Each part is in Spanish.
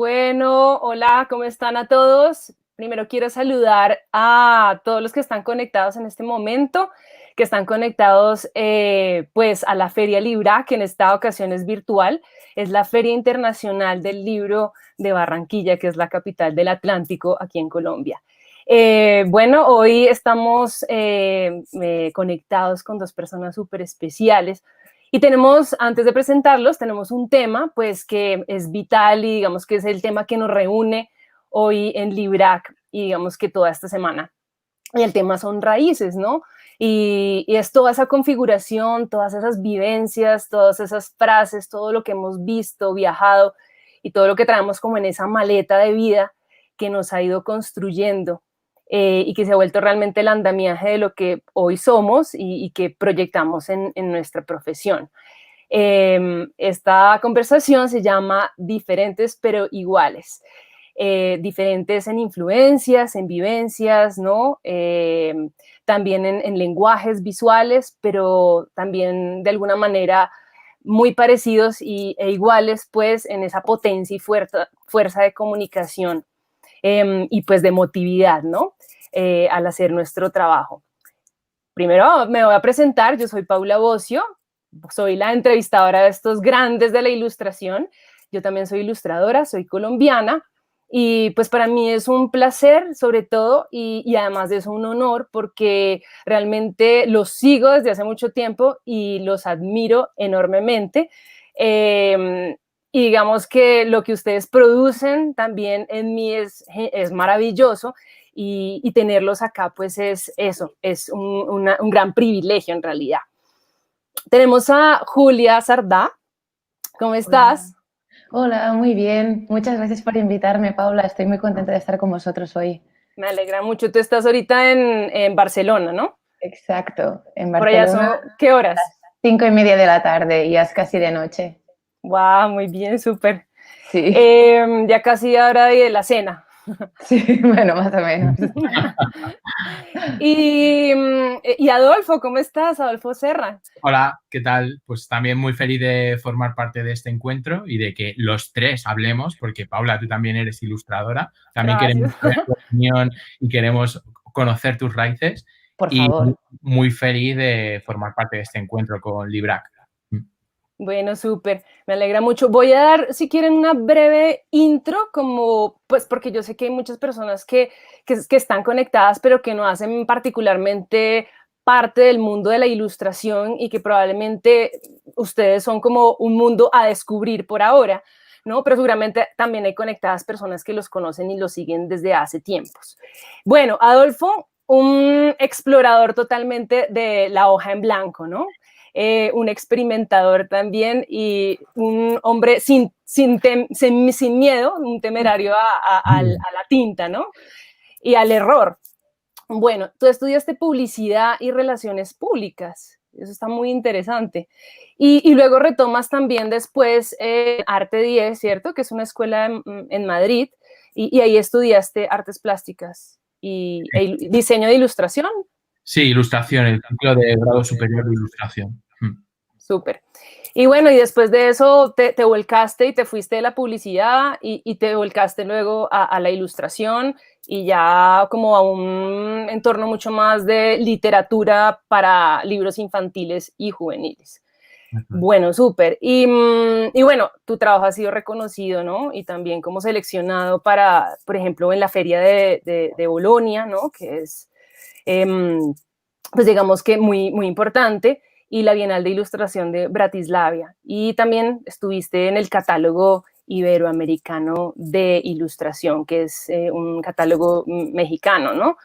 Bueno, hola, ¿cómo están a todos? Primero quiero saludar a todos los que están conectados en este momento, que están conectados pues a la Feria Libra, que en esta ocasión es virtual. Es la Feria Internacional del Libro de Barranquilla, que es la capital del Atlántico aquí en Colombia. Bueno, hoy estamos conectados con dos personas súper especiales. Y tenemos, antes de presentarlos, tenemos un tema, pues, que es vital y digamos que es el tema que nos reúne hoy en Librac y digamos que toda esta semana. Y el tema son raíces, ¿no? Y es toda esa configuración, todas esas vivencias, todas esas frases, todo lo que hemos visto, viajado y todo lo que traemos como en esa maleta de vida que nos ha ido construyendo y que se ha vuelto realmente el andamiaje de lo que hoy somos y que proyectamos en nuestra profesión. Esta conversación se llama Diferentes pero Iguales. Diferentes en influencias, en vivencias, ¿no? También en lenguajes visuales, pero también de alguna manera muy parecidos e iguales, pues, en esa potencia y fuerza de comunicación y pues de emotividad, ¿no? Al hacer nuestro trabajo. Primero me voy a presentar, yo soy Paula Bocio, soy la entrevistadora de estos grandes de la ilustración. Yo también soy ilustradora, soy colombiana y pues para mí es un placer sobre todo y además de eso un honor porque realmente los sigo desde hace mucho tiempo y los admiro enormemente. Y digamos que lo que ustedes producen también en mí es maravilloso y tenerlos acá pues es eso, es un gran privilegio en realidad. Tenemos a Julia Sardá. ¿Cómo estás? Hola, muy bien. Muchas gracias por invitarme, Paula. Estoy muy contenta de estar con vosotros hoy. Me alegra mucho. Tú estás ahorita en Barcelona, ¿no? Exacto, en Por allá Barcelona, son, ¿qué horas? 5:30 de la tarde y ya es casi de noche. Wow, muy bien, súper. Sí, Ya casi hora de la cena. sí, bueno, más o menos. Y Adolfo, ¿cómo estás? Adolfo Serra. Hola, ¿qué tal? Pues también muy feliz de formar parte de este encuentro y de que los tres hablemos, porque Paula, tú también eres ilustradora, también queremos Gracias. saber tu opinión y queremos conocer tus raíces Por y favor. muy feliz de formar parte de este encuentro con Librac. Bueno, súper, me alegra mucho. Voy a dar, si quieren, una breve intro, como, pues porque yo sé que hay muchas personas que están conectadas, pero que no hacen particularmente parte del mundo de la ilustración y que probablemente ustedes son como un mundo a descubrir por ahora, ¿no? Pero seguramente también hay conectadas personas que los conocen y los siguen desde hace tiempos. Bueno, Adolfo, un explorador totalmente de la hoja en blanco, ¿no? Un experimentador también y un hombre sin miedo, un temerario a la tinta, ¿no? Y al error. Bueno, tú estudiaste publicidad y relaciones públicas, eso está muy interesante. Y luego retomas también después Arte 10, ¿cierto? Que es una escuela en Madrid, y ahí estudiaste artes plásticas y diseño de ilustración. Sí, ilustración, el ciclo de grado superior de ilustración. Súper. Y bueno, y después de eso te volcaste y te fuiste de la publicidad y te volcaste luego a la ilustración y ya como a un entorno mucho más de literatura para libros infantiles y juveniles. Bueno, súper. Y bueno, tu trabajo ha sido reconocido, ¿no? Y también como seleccionado para, por ejemplo, en la feria de Bolonia, ¿no? Que es, pues digamos que muy, muy importante, y la Bienal de Ilustración de Bratislava. Y también estuviste en el catálogo iberoamericano de ilustración, que es un catálogo mexicano, ¿no?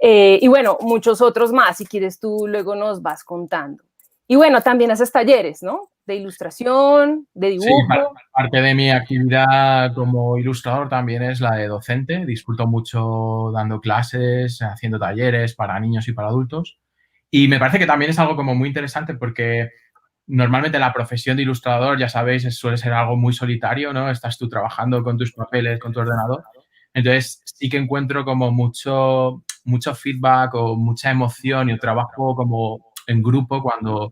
Y bueno, muchos otros más, si quieres tú luego nos vas contando. Y bueno, también haces talleres, ¿no? De ilustración, de Sí, dibujo. parte de mi actividad como ilustrador también es la de docente. Disfruto mucho dando clases, haciendo talleres para niños y para adultos. Y me parece que también es algo como muy interesante porque normalmente la profesión de ilustrador, ya sabéis, suele ser algo muy solitario, ¿no? Estás tú trabajando con tus papeles, con tu ordenador. Entonces sí que encuentro como mucho feedback o mucha emoción y el trabajo como en grupo cuando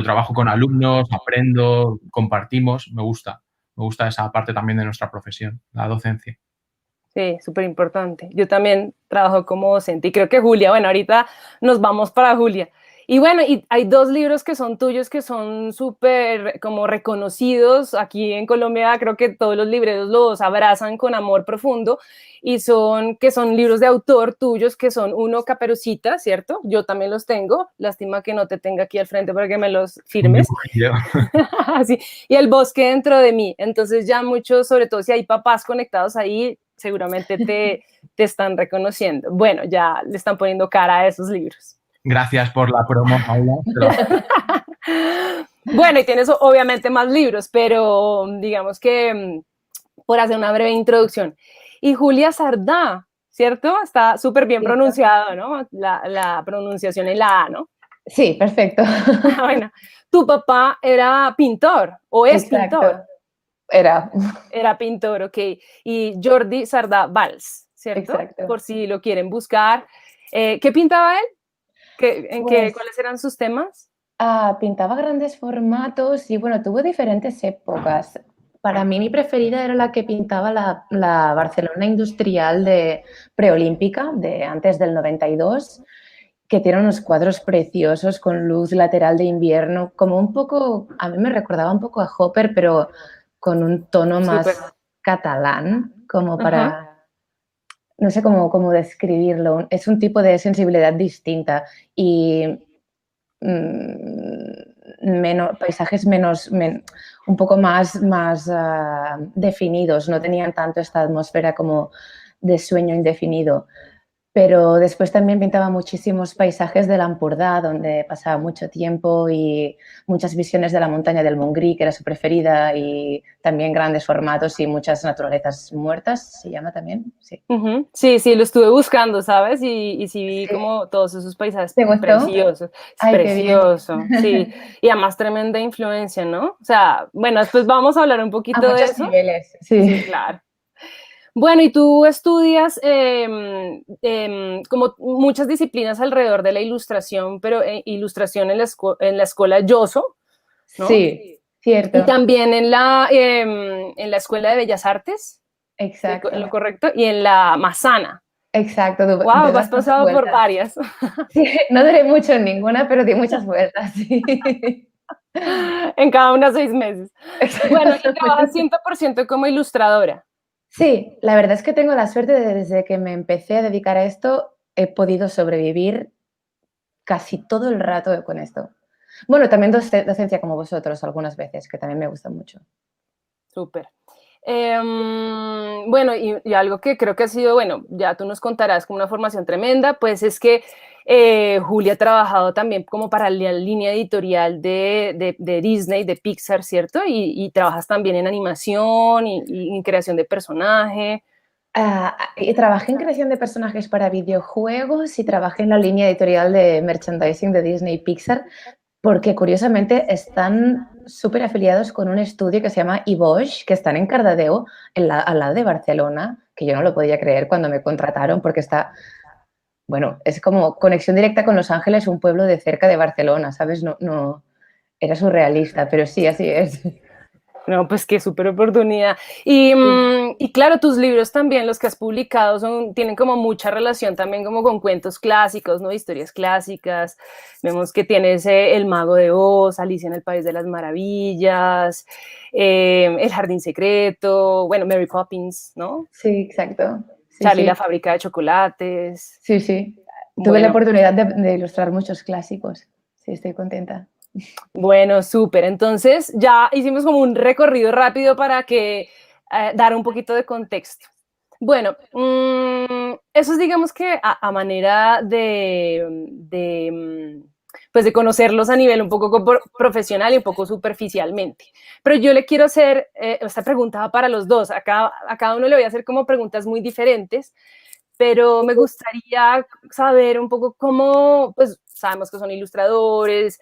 trabajo con alumnos, aprendo, compartimos, me gusta Me gusta esa parte también de nuestra profesión, la docencia. Sí, súper importante. Yo también trabajo como docente y creo que Julia, bueno, ahorita nos vamos para Julia. Y bueno, y hay dos libros que son tuyos que son súper como reconocidos aquí en Colombia. Creo que todos los libreros los abrazan con amor profundo y son libros de autor tuyos que son uno Caperucita, ¿cierto? Yo también los tengo. Lástima que no te tenga aquí al frente para que me los firmes. Sí. Y El bosque dentro de mí. Entonces ya muchos, sobre todo si hay papás conectados ahí, seguramente te están reconociendo. Bueno, ya le están poniendo cara a esos libros. Gracias por la promo, Paula. Pero... Bueno, y tienes obviamente más libros, pero digamos que por hacer una breve introducción. Y Julia Sardá, ¿cierto? Está súper bien pronunciado, ¿no? La pronunciación en la A, ¿no? Sí, perfecto. Bueno, tu papá era pintor o es pintor. Era pintor, ok. Y Jordi Sardá Valls, ¿cierto? Exacto. Por si lo quieren buscar. ¿Qué pintaba él? ¿Cuáles eran sus temas? Pintaba grandes formatos y bueno, tuvo diferentes épocas. Para mí mi preferida era la que pintaba la Barcelona industrial de preolímpica, de antes del 92, que tiene unos cuadros preciosos con luz lateral de invierno, como un poco, a mí me recordaba un poco a Hopper, pero con un tono más catalán, como para... No sé cómo describirlo, es un tipo de sensibilidad distinta y paisajes un poco más definidos, no tenían tanto esta atmósfera como de sueño indefinido. Pero después también pintaba muchísimos paisajes de l'Empordà, donde pasaba mucho tiempo, y muchas visiones de la montaña del Montgrí, que era su preferida, y también grandes formatos y muchas naturalezas muertas, ¿se llama también? Sí. Sí, lo estuve buscando, ¿sabes? Y sí vi como todos esos paisajes preciosos. Ay, precioso, sí. Y además tremenda influencia, ¿no? O sea, bueno, después vamos a hablar un poquito de eso. Niveles, sí, claro. Bueno, y tú estudias como muchas disciplinas alrededor de la ilustración, pero ilustración en la escuela Yoso, ¿no? Sí, cierto. Y también en la Escuela de Bellas Artes. Exacto. ¿En lo correcto? Y en la Massana. Exacto. Wow, has pasado por varias. Sí, no duré mucho en ninguna, pero di muchas vueltas, sí. En cada una 6 meses. Bueno, y trabajas 100% como ilustradora. Sí, la verdad es que tengo la suerte de desde que me empecé a dedicar a esto, he podido sobrevivir casi todo el rato con esto. Bueno, también docencia como vosotros algunas veces, que también me gusta mucho. Súper. Bueno, y algo que creo que ha sido, bueno, ya tú nos contarás como una formación tremenda, pues es que Julia ha trabajado también como para la línea editorial de Disney, de Pixar, ¿cierto? Y trabajas también en animación y en creación de personaje. Y trabajé en creación de personajes para videojuegos y trabajé en la línea editorial de merchandising de Disney y Pixar, porque curiosamente están súper afiliados con un estudio que se llama Iboix, que están en Cardedeu, al lado de Barcelona, que yo no lo podía creer cuando me contrataron, porque está, bueno, es como conexión directa con Los Ángeles, un pueblo de cerca de Barcelona, ¿sabes? No, era surrealista, pero sí, así es. No, pues qué súper oportunidad. Y claro, tus libros también, los que has publicado, tienen como mucha relación también como con cuentos clásicos, ¿no? Historias clásicas. Vemos que tienes El Mago de Oz, Alicia en el País de las Maravillas, El Jardín Secreto, bueno, Mary Poppins, ¿no? Sí, exacto. Sí, Charlie la Fábrica de Chocolates. Sí, sí. Tuve la oportunidad de ilustrar muchos clásicos. Sí, estoy contenta. Bueno, súper. Entonces ya hicimos como un recorrido rápido para que dar un poquito de contexto. Bueno, eso es digamos que a manera pues de conocerlos a nivel un poco profesional y un poco superficialmente. Pero yo le quiero hacer esta pregunta para los dos. A cada uno le voy a hacer como preguntas muy diferentes, pero me gustaría saber un poco cómo, pues sabemos que son ilustradores,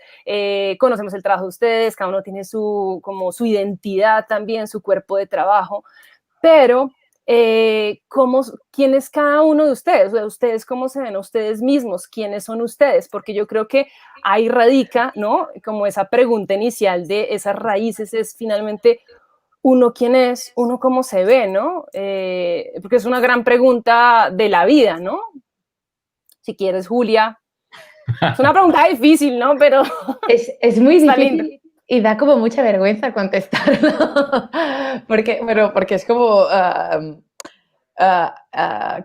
conocemos el trabajo de ustedes, cada uno tiene como su identidad también, su cuerpo de trabajo, pero ¿quién es cada uno de ustedes? O sea, ¿ustedes cómo se ven a ustedes mismos? ¿Quiénes son ustedes? Porque yo creo que ahí radica, ¿no? Como esa pregunta inicial de esas raíces es finalmente uno quién es, uno cómo se ve, ¿no? Porque es una gran pregunta de la vida, ¿no? Si quieres, Julia. Es una pregunta difícil, ¿no? Pero es muy está difícil lindo. y da como mucha vergüenza contestarlo. Porque es como,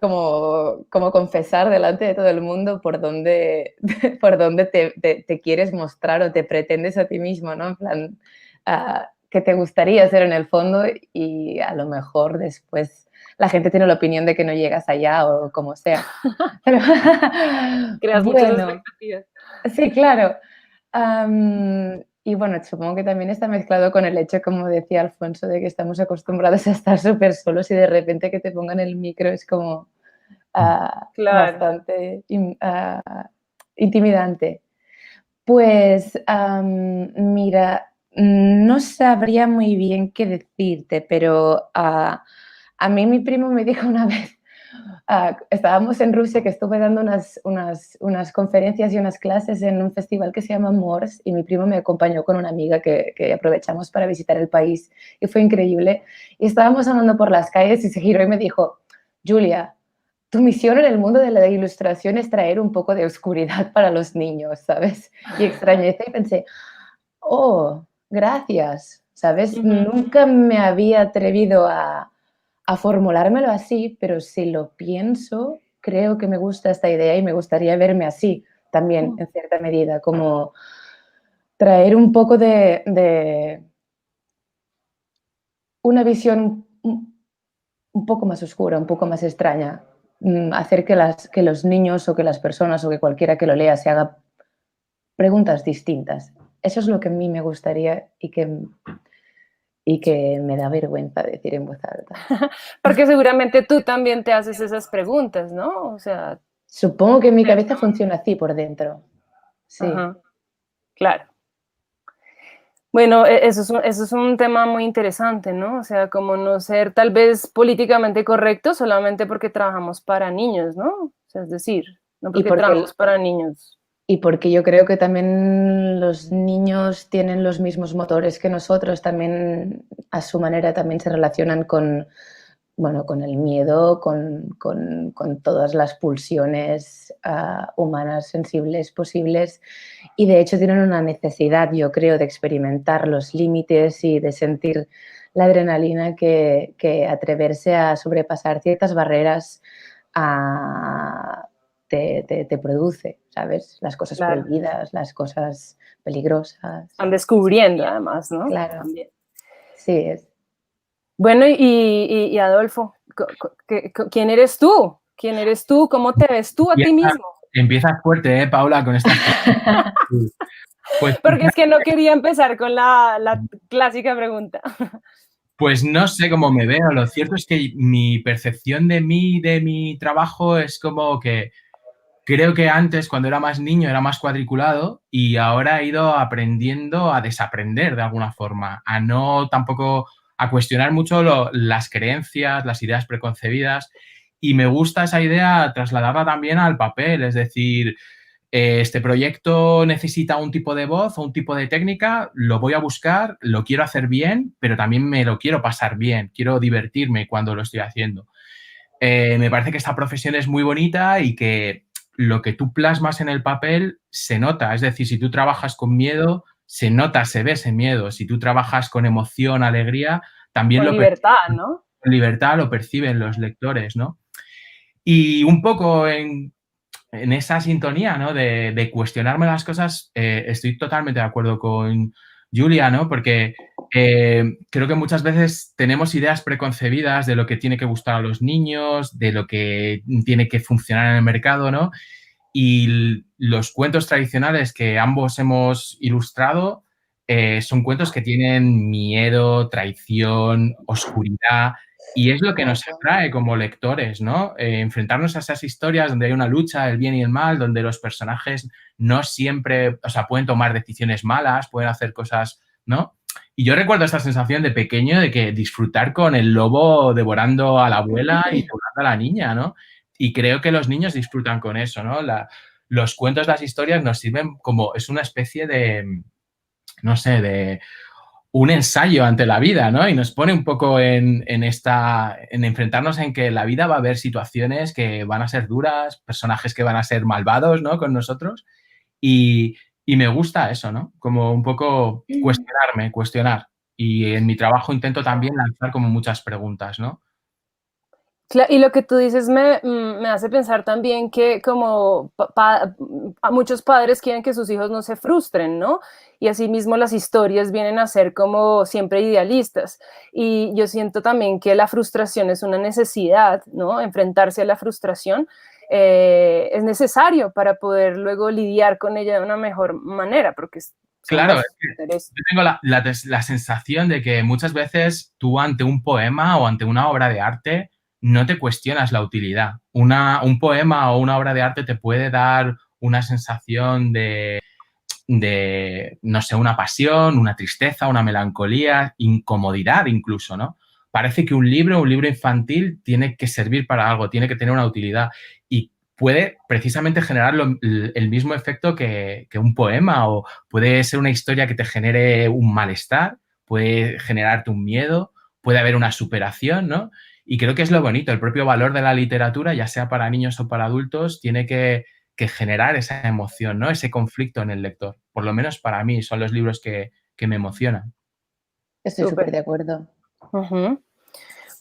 como confesar delante de todo el mundo por dónde, por dónde te quieres mostrar o te pretendes a ti mismo, ¿no? En plan, qué te gustaría ser en el fondo y a lo mejor después la gente tiene la opinión de que no llegas allá o como sea. Pero, Creas muchas bueno, expectativas. sí, claro. Y bueno, supongo que también está mezclado con el hecho, como decía Alfonso, de que estamos acostumbrados a estar súper solos y de repente que te pongan el micro es como Claro. bastante intimidante. Pues mira, no sabría muy bien qué decirte, pero a mí mi primo me dijo una vez, estábamos en Rusia, que estuve dando unas conferencias y unas clases en un festival que se llama Mors y mi primo me acompañó con una amiga que aprovechamos para visitar el país y fue increíble. Y estábamos andando por las calles y se giró y me dijo, Julia, tu misión en el mundo de la ilustración es traer un poco de oscuridad para los niños, ¿sabes? Y extrañeza y pensé, oh, gracias, ¿sabes? Nunca me había atrevido a formulármelo así, pero si lo pienso, creo que me gusta esta idea y me gustaría verme así también, en cierta medida, como traer un poco de una visión un poco más oscura, un poco más extraña, hacer que los niños o que las personas o que cualquiera que lo lea se haga preguntas distintas. Eso es lo que a mí me gustaría y que me da vergüenza decir en voz alta. Porque seguramente tú también te haces esas preguntas, ¿no? O sea, Supongo que mi cabeza funciona así por dentro. Sí. ajá, claro. Bueno, eso es un tema muy interesante, ¿no? O sea, como no ser tal vez políticamente correcto solamente porque trabajamos para niños, ¿no? O sea, es decir, no Y porque trabajamos para niños. y porque yo creo que también los niños tienen los mismos motores que nosotros, también a su manera también se relacionan con, bueno, con el miedo, con todas las pulsiones humanas sensibles posibles y de hecho tienen una necesidad, yo creo, de experimentar los límites y de sentir la adrenalina que atreverse a sobrepasar ciertas barreras te produce, ¿sabes? Las cosas Claro. prohibidas, las cosas peligrosas. Están descubriendo además, ¿no? Claro, También. sí, es. Bueno, y Adolfo, ¿quién eres tú? ¿Quién eres tú? ¿Cómo te ves tú a ti mismo? Empiezas fuerte, Paula, con estas preguntas. Pues, Porque es que no quería empezar con la clásica pregunta. pues no sé cómo me veo. Lo cierto es que mi percepción de mí, de mi trabajo, es como que creo que antes, cuando era más niño, era más cuadriculado y ahora he ido aprendiendo a desaprender de alguna forma, a no tampoco, a cuestionar mucho las creencias, las ideas preconcebidas y me gusta esa idea trasladarla también al papel, es decir, este proyecto necesita un tipo de voz o un tipo de técnica, lo voy a buscar, lo quiero hacer bien, pero también me lo quiero pasar bien, quiero divertirme cuando lo estoy haciendo. Me parece que esta profesión es muy bonita y que lo que tú plasmas en el papel se nota. Es decir, si tú trabajas con miedo, se nota, se ve ese miedo. Si tú trabajas con emoción, alegría, también Con libertad, ¿no? con libertad lo perciben los lectores, ¿no? Y un poco en esa sintonía, ¿no? De cuestionarme las cosas, estoy totalmente de acuerdo con Julia, ¿no? Porque creo que muchas veces tenemos ideas preconcebidas de lo que tiene que gustar a los niños, de lo que tiene que funcionar en el mercado, ¿no? Y los cuentos tradicionales que ambos hemos ilustrado son cuentos que tienen miedo, traición, oscuridad, y es lo que nos atrae como lectores, ¿no? Enfrentarnos a esas historias donde hay una lucha, el bien y el mal, donde los personajes no siempre, o sea, pueden tomar decisiones malas, pueden hacer cosas, ¿no? Y yo recuerdo esta sensación de pequeño de que disfrutar con el lobo devorando a la abuela y devorando a la niña, ¿no? Y creo que los niños disfrutan con eso, ¿no? Los cuentos, las historias nos sirven como, es una especie de, no sé, un ensayo ante la vida, ¿no? Y nos pone un poco en enfrentarnos en que la vida va a haber situaciones que van a ser duras, personajes que van a ser malvados, ¿no? Con nosotros. Y, y me gusta eso, ¿no? Como un poco cuestionar. Y en mi trabajo intento también lanzar como muchas preguntas, ¿no? Y lo que tú dices me hace pensar también que como muchos padres quieren que sus hijos no se frustren, ¿no? Y asimismo las historias vienen a ser como siempre idealistas. Y yo siento también que la frustración es una necesidad, ¿no? Enfrentarse a la frustración es necesario para poder luego lidiar con ella de una mejor manera, porque claro, es que yo tengo la sensación de que muchas veces tú ante un poema o ante una obra de arte no te cuestionas la utilidad. Un poema o una obra de arte te puede dar una sensación de, no sé, una pasión, una tristeza, una melancolía, incomodidad incluso, ¿no? Parece que un libro infantil, tiene que servir para algo, tiene que tener una utilidad y puede precisamente generar el mismo efecto que un poema, o puede ser una historia que te genere un malestar, puede generarte un miedo, puede haber una superación, ¿no? Y creo que es lo bonito, el propio valor de la literatura, ya sea para niños o para adultos, tiene que generar esa emoción, ¿no? Ese conflicto en el lector. Por lo menos para mí son los libros que me emocionan. Estoy súper de acuerdo. Uh-huh.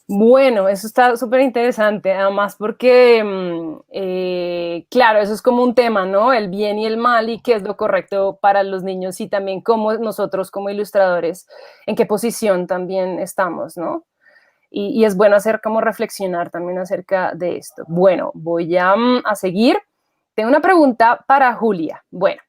Bueno, eso está súper interesante, además porque, claro, eso es como un tema, ¿no? El bien y el mal y qué es lo correcto para los niños y también cómo nosotros como ilustradores, en qué posición también estamos, ¿no? Y es bueno hacer como reflexionar también acerca de esto. Bueno, voy a seguir. Tengo una pregunta para Julia. Bueno,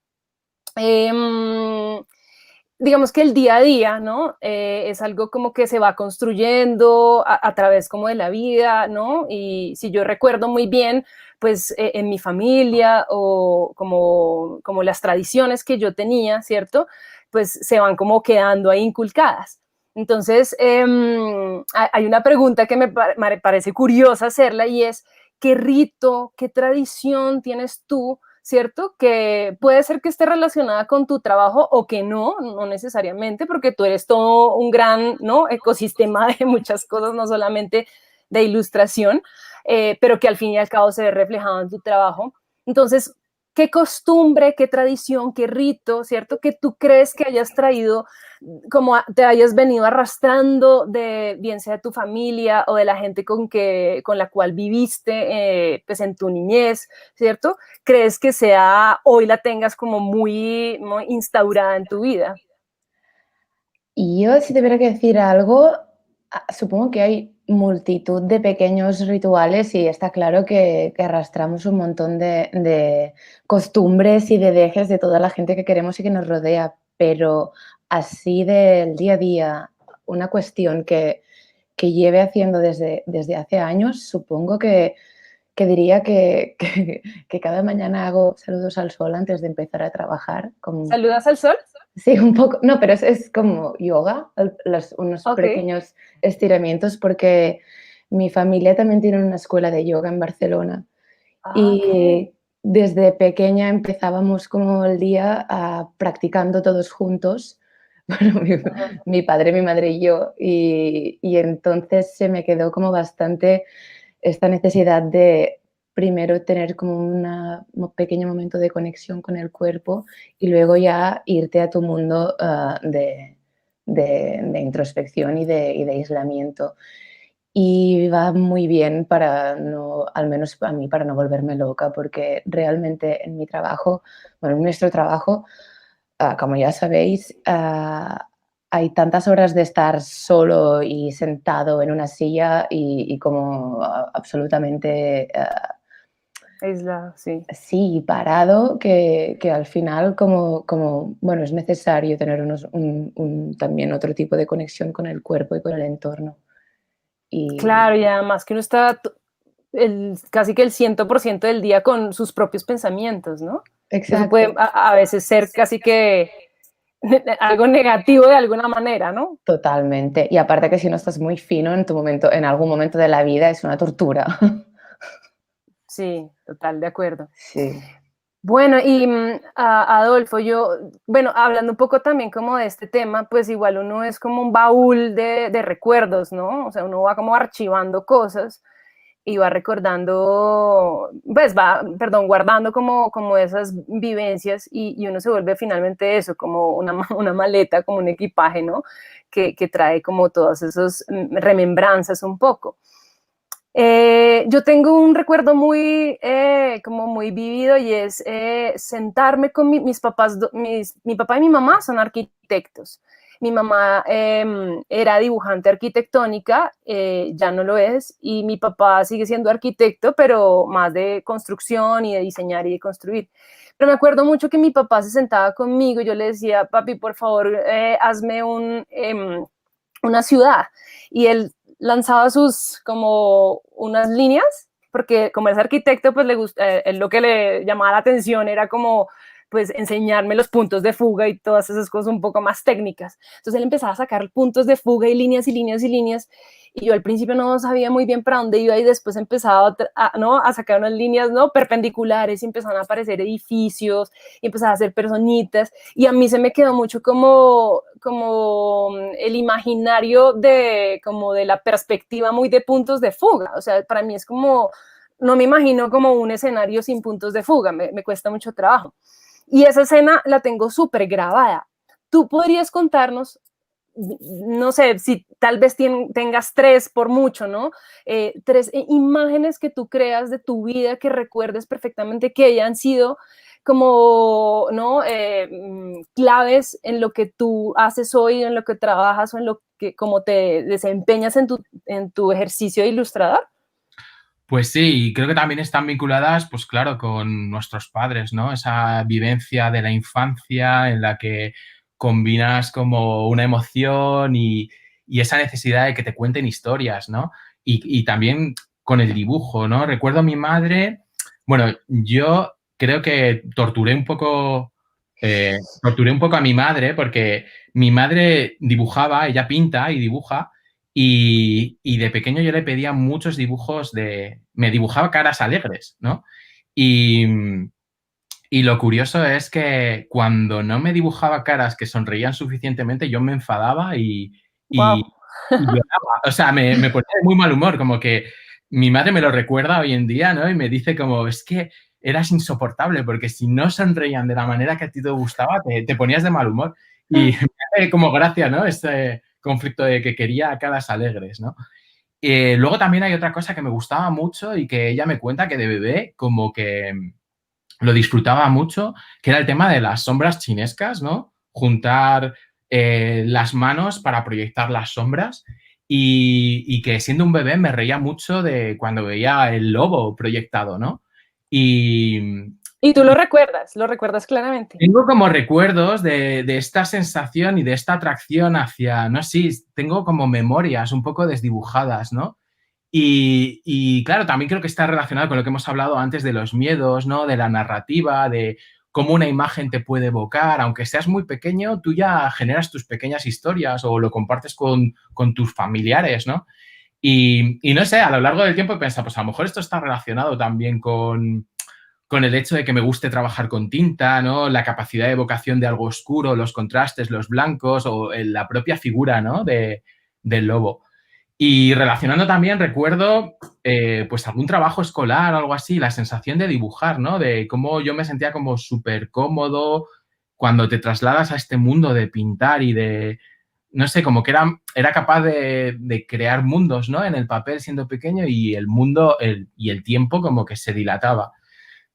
digamos que el día a día, ¿no? Es algo como que se va construyendo a través como de la vida, ¿no? Y si yo recuerdo muy bien, pues en mi familia o como las tradiciones que yo tenía, ¿cierto? Pues se van como quedando ahí inculcadas. Entonces, hay una pregunta que me parece curiosa hacerla y es, ¿qué rito, qué tradición tienes tú, ¿cierto? Que puede ser que esté relacionada con tu trabajo o que no, no necesariamente, porque tú eres todo un gran, ¿no? Ecosistema de muchas cosas, no solamente de ilustración, pero que al fin y al cabo se ve reflejado en tu trabajo. Entonces, ¿qué costumbre, qué tradición, qué rito, ¿cierto? Que tú crees que hayas traído, como te hayas venido arrastrando de, bien sea de tu familia o de la gente con la cual viviste, pues en tu niñez, ¿cierto? ¿Crees que hoy la tengas como muy, muy instaurada en tu vida? Y yo, si tuviera que decir algo, supongo que hay multitud de pequeños rituales y está claro que arrastramos un montón de costumbres y de dejes de toda la gente que queremos y que nos rodea, pero así del día a día, una cuestión que lleve haciendo desde hace años, supongo que diría que cada mañana hago saludos al sol antes de empezar a trabajar. ¿Saludas al sol? Sí, un poco. No, pero es como yoga, unos Ok. pequeños estiramientos, porque mi familia también tiene una escuela de yoga en Barcelona. Ah, ok. Y desde pequeña empezábamos como el día practicando todos juntos, bueno, mi padre, mi madre y yo, y entonces se me quedó como bastante esta necesidad de primero tener como un pequeño momento de conexión con el cuerpo y luego ya irte a tu mundo de introspección y de aislamiento. Y va muy bien para no, al menos a mí, para no volverme loca, porque realmente en mi trabajo, bueno, en nuestro trabajo, como ya sabéis, hay tantas horas de estar solo y sentado en una silla y como absolutamente Aislado, sí. sí, parado, que al final bueno, es necesario tener también otro tipo de conexión con el cuerpo y con el entorno. Claro, Y y además que uno está casi que el 100% del día con sus propios pensamientos, ¿no? Eso puede exacto, a veces ser casi que algo negativo de alguna manera, ¿no? totalmente. Y aparte que si no estás muy fino en tu momento, en algún momento de la vida es una tortura. Sí, total, de acuerdo. Sí. Bueno, y Adolfo, bueno, hablando un poco también como de este tema, pues igual uno es como un baúl de recuerdos, ¿no? O sea, uno va como archivando cosas y va recordando, pues va, perdón, guardando como esas vivencias y uno se vuelve finalmente eso, como una maleta, como un equipaje, ¿no? Que trae como todas esas remembranzas un poco. Yo tengo un recuerdo como muy vivido y es sentarme con mis papás, mi papá y mi mamá son arquitectos. Mi mamá era dibujante arquitectónica, ya no lo es, y mi papá sigue siendo arquitecto, pero más de construcción y de diseñar y de construir. Pero me acuerdo mucho que mi papá se sentaba conmigo y yo le decía, papi, por favor, hazme una ciudad. Y él lanzaba como unas líneas, porque como es arquitecto, pues lo que le llamaba la atención era como pues enseñarme los puntos de fuga y todas esas cosas un poco más técnicas. Entonces él empezaba a sacar puntos de fuga y líneas y líneas y líneas, y yo al principio no sabía muy bien para dónde iba y después empezaba ¿no? a sacar unas líneas, ¿no? perpendiculares y empezaron a aparecer edificios y empezaba a hacer personitas y a mí se me quedó mucho como el imaginario como de la perspectiva muy de puntos de fuga. O sea, para mí es como, no me imagino como un escenario sin puntos de fuga, me cuesta mucho trabajo. Y esa escena la tengo súper grabada. ¿Tú podrías contarnos, no sé, si tal vez tengas tres por mucho, ¿no? Tres imágenes que tú creas de tu vida que recuerdes perfectamente que hayan sido como, ¿no? Claves en lo que tú haces hoy, en lo que trabajas o en lo que, como te desempeñas en tu ejercicio de ilustrador. Pues sí, y creo que también están vinculadas, pues claro, con nuestros padres, ¿no? Esa vivencia de la infancia en la que combinas como una emoción y esa necesidad de que te cuenten historias, ¿no? Y también con el dibujo, ¿no? Recuerdo a mi madre, bueno, yo creo que torturé un poco a mi madre porque mi madre dibujaba, ella pinta y dibuja, y de pequeño yo le pedía muchos dibujos me dibujaba caras alegres, ¿no? Y, y lo curioso es que cuando no me dibujaba caras que sonreían suficientemente, yo me enfadaba y, Wow. y lloraba. O sea, me ponía de muy mal humor, como que mi madre me lo recuerda hoy en día, ¿no? Y me dice como, es que eras insoportable, porque si no sonreían de la manera que a ti te gustaba, te ponías de mal humor. Y me hace como gracia, ¿no? Este conflicto de que quería caras alegres, ¿no? Luego también hay otra cosa que me gustaba mucho y que ella me cuenta que de bebé como que lo disfrutaba mucho, que era el tema de las sombras chinescas, ¿no? Juntar las manos para proyectar las sombras y que siendo un bebé me reía mucho de cuando veía el lobo proyectado, ¿no? Y, Y tú lo recuerdas claramente. tengo como recuerdos de esta sensación y de esta atracción hacia, no sé, tengo como memorias un poco desdibujadas, ¿no? Y claro, también creo que está relacionado con lo que hemos hablado antes de los miedos, ¿no? De la narrativa, de cómo una imagen te puede evocar. Aunque seas muy pequeño, tú ya generas tus pequeñas historias o lo compartes con tus familiares, ¿no? Y no sé, a lo largo del tiempo he pensado, pues a lo mejor esto está relacionado también con el hecho de que me guste trabajar con tinta, ¿no? La capacidad de evocación de algo oscuro, los contrastes, los blancos o la propia figura, ¿no? Del lobo. Y relacionando también, recuerdo, pues algún trabajo escolar o algo así, la sensación de dibujar, ¿no? De cómo yo me sentía como súper cómodo cuando te trasladas a este mundo de pintar y de, no sé, como que era capaz de crear mundos, ¿no? En el papel siendo pequeño y el mundo y el tiempo como que se dilataba.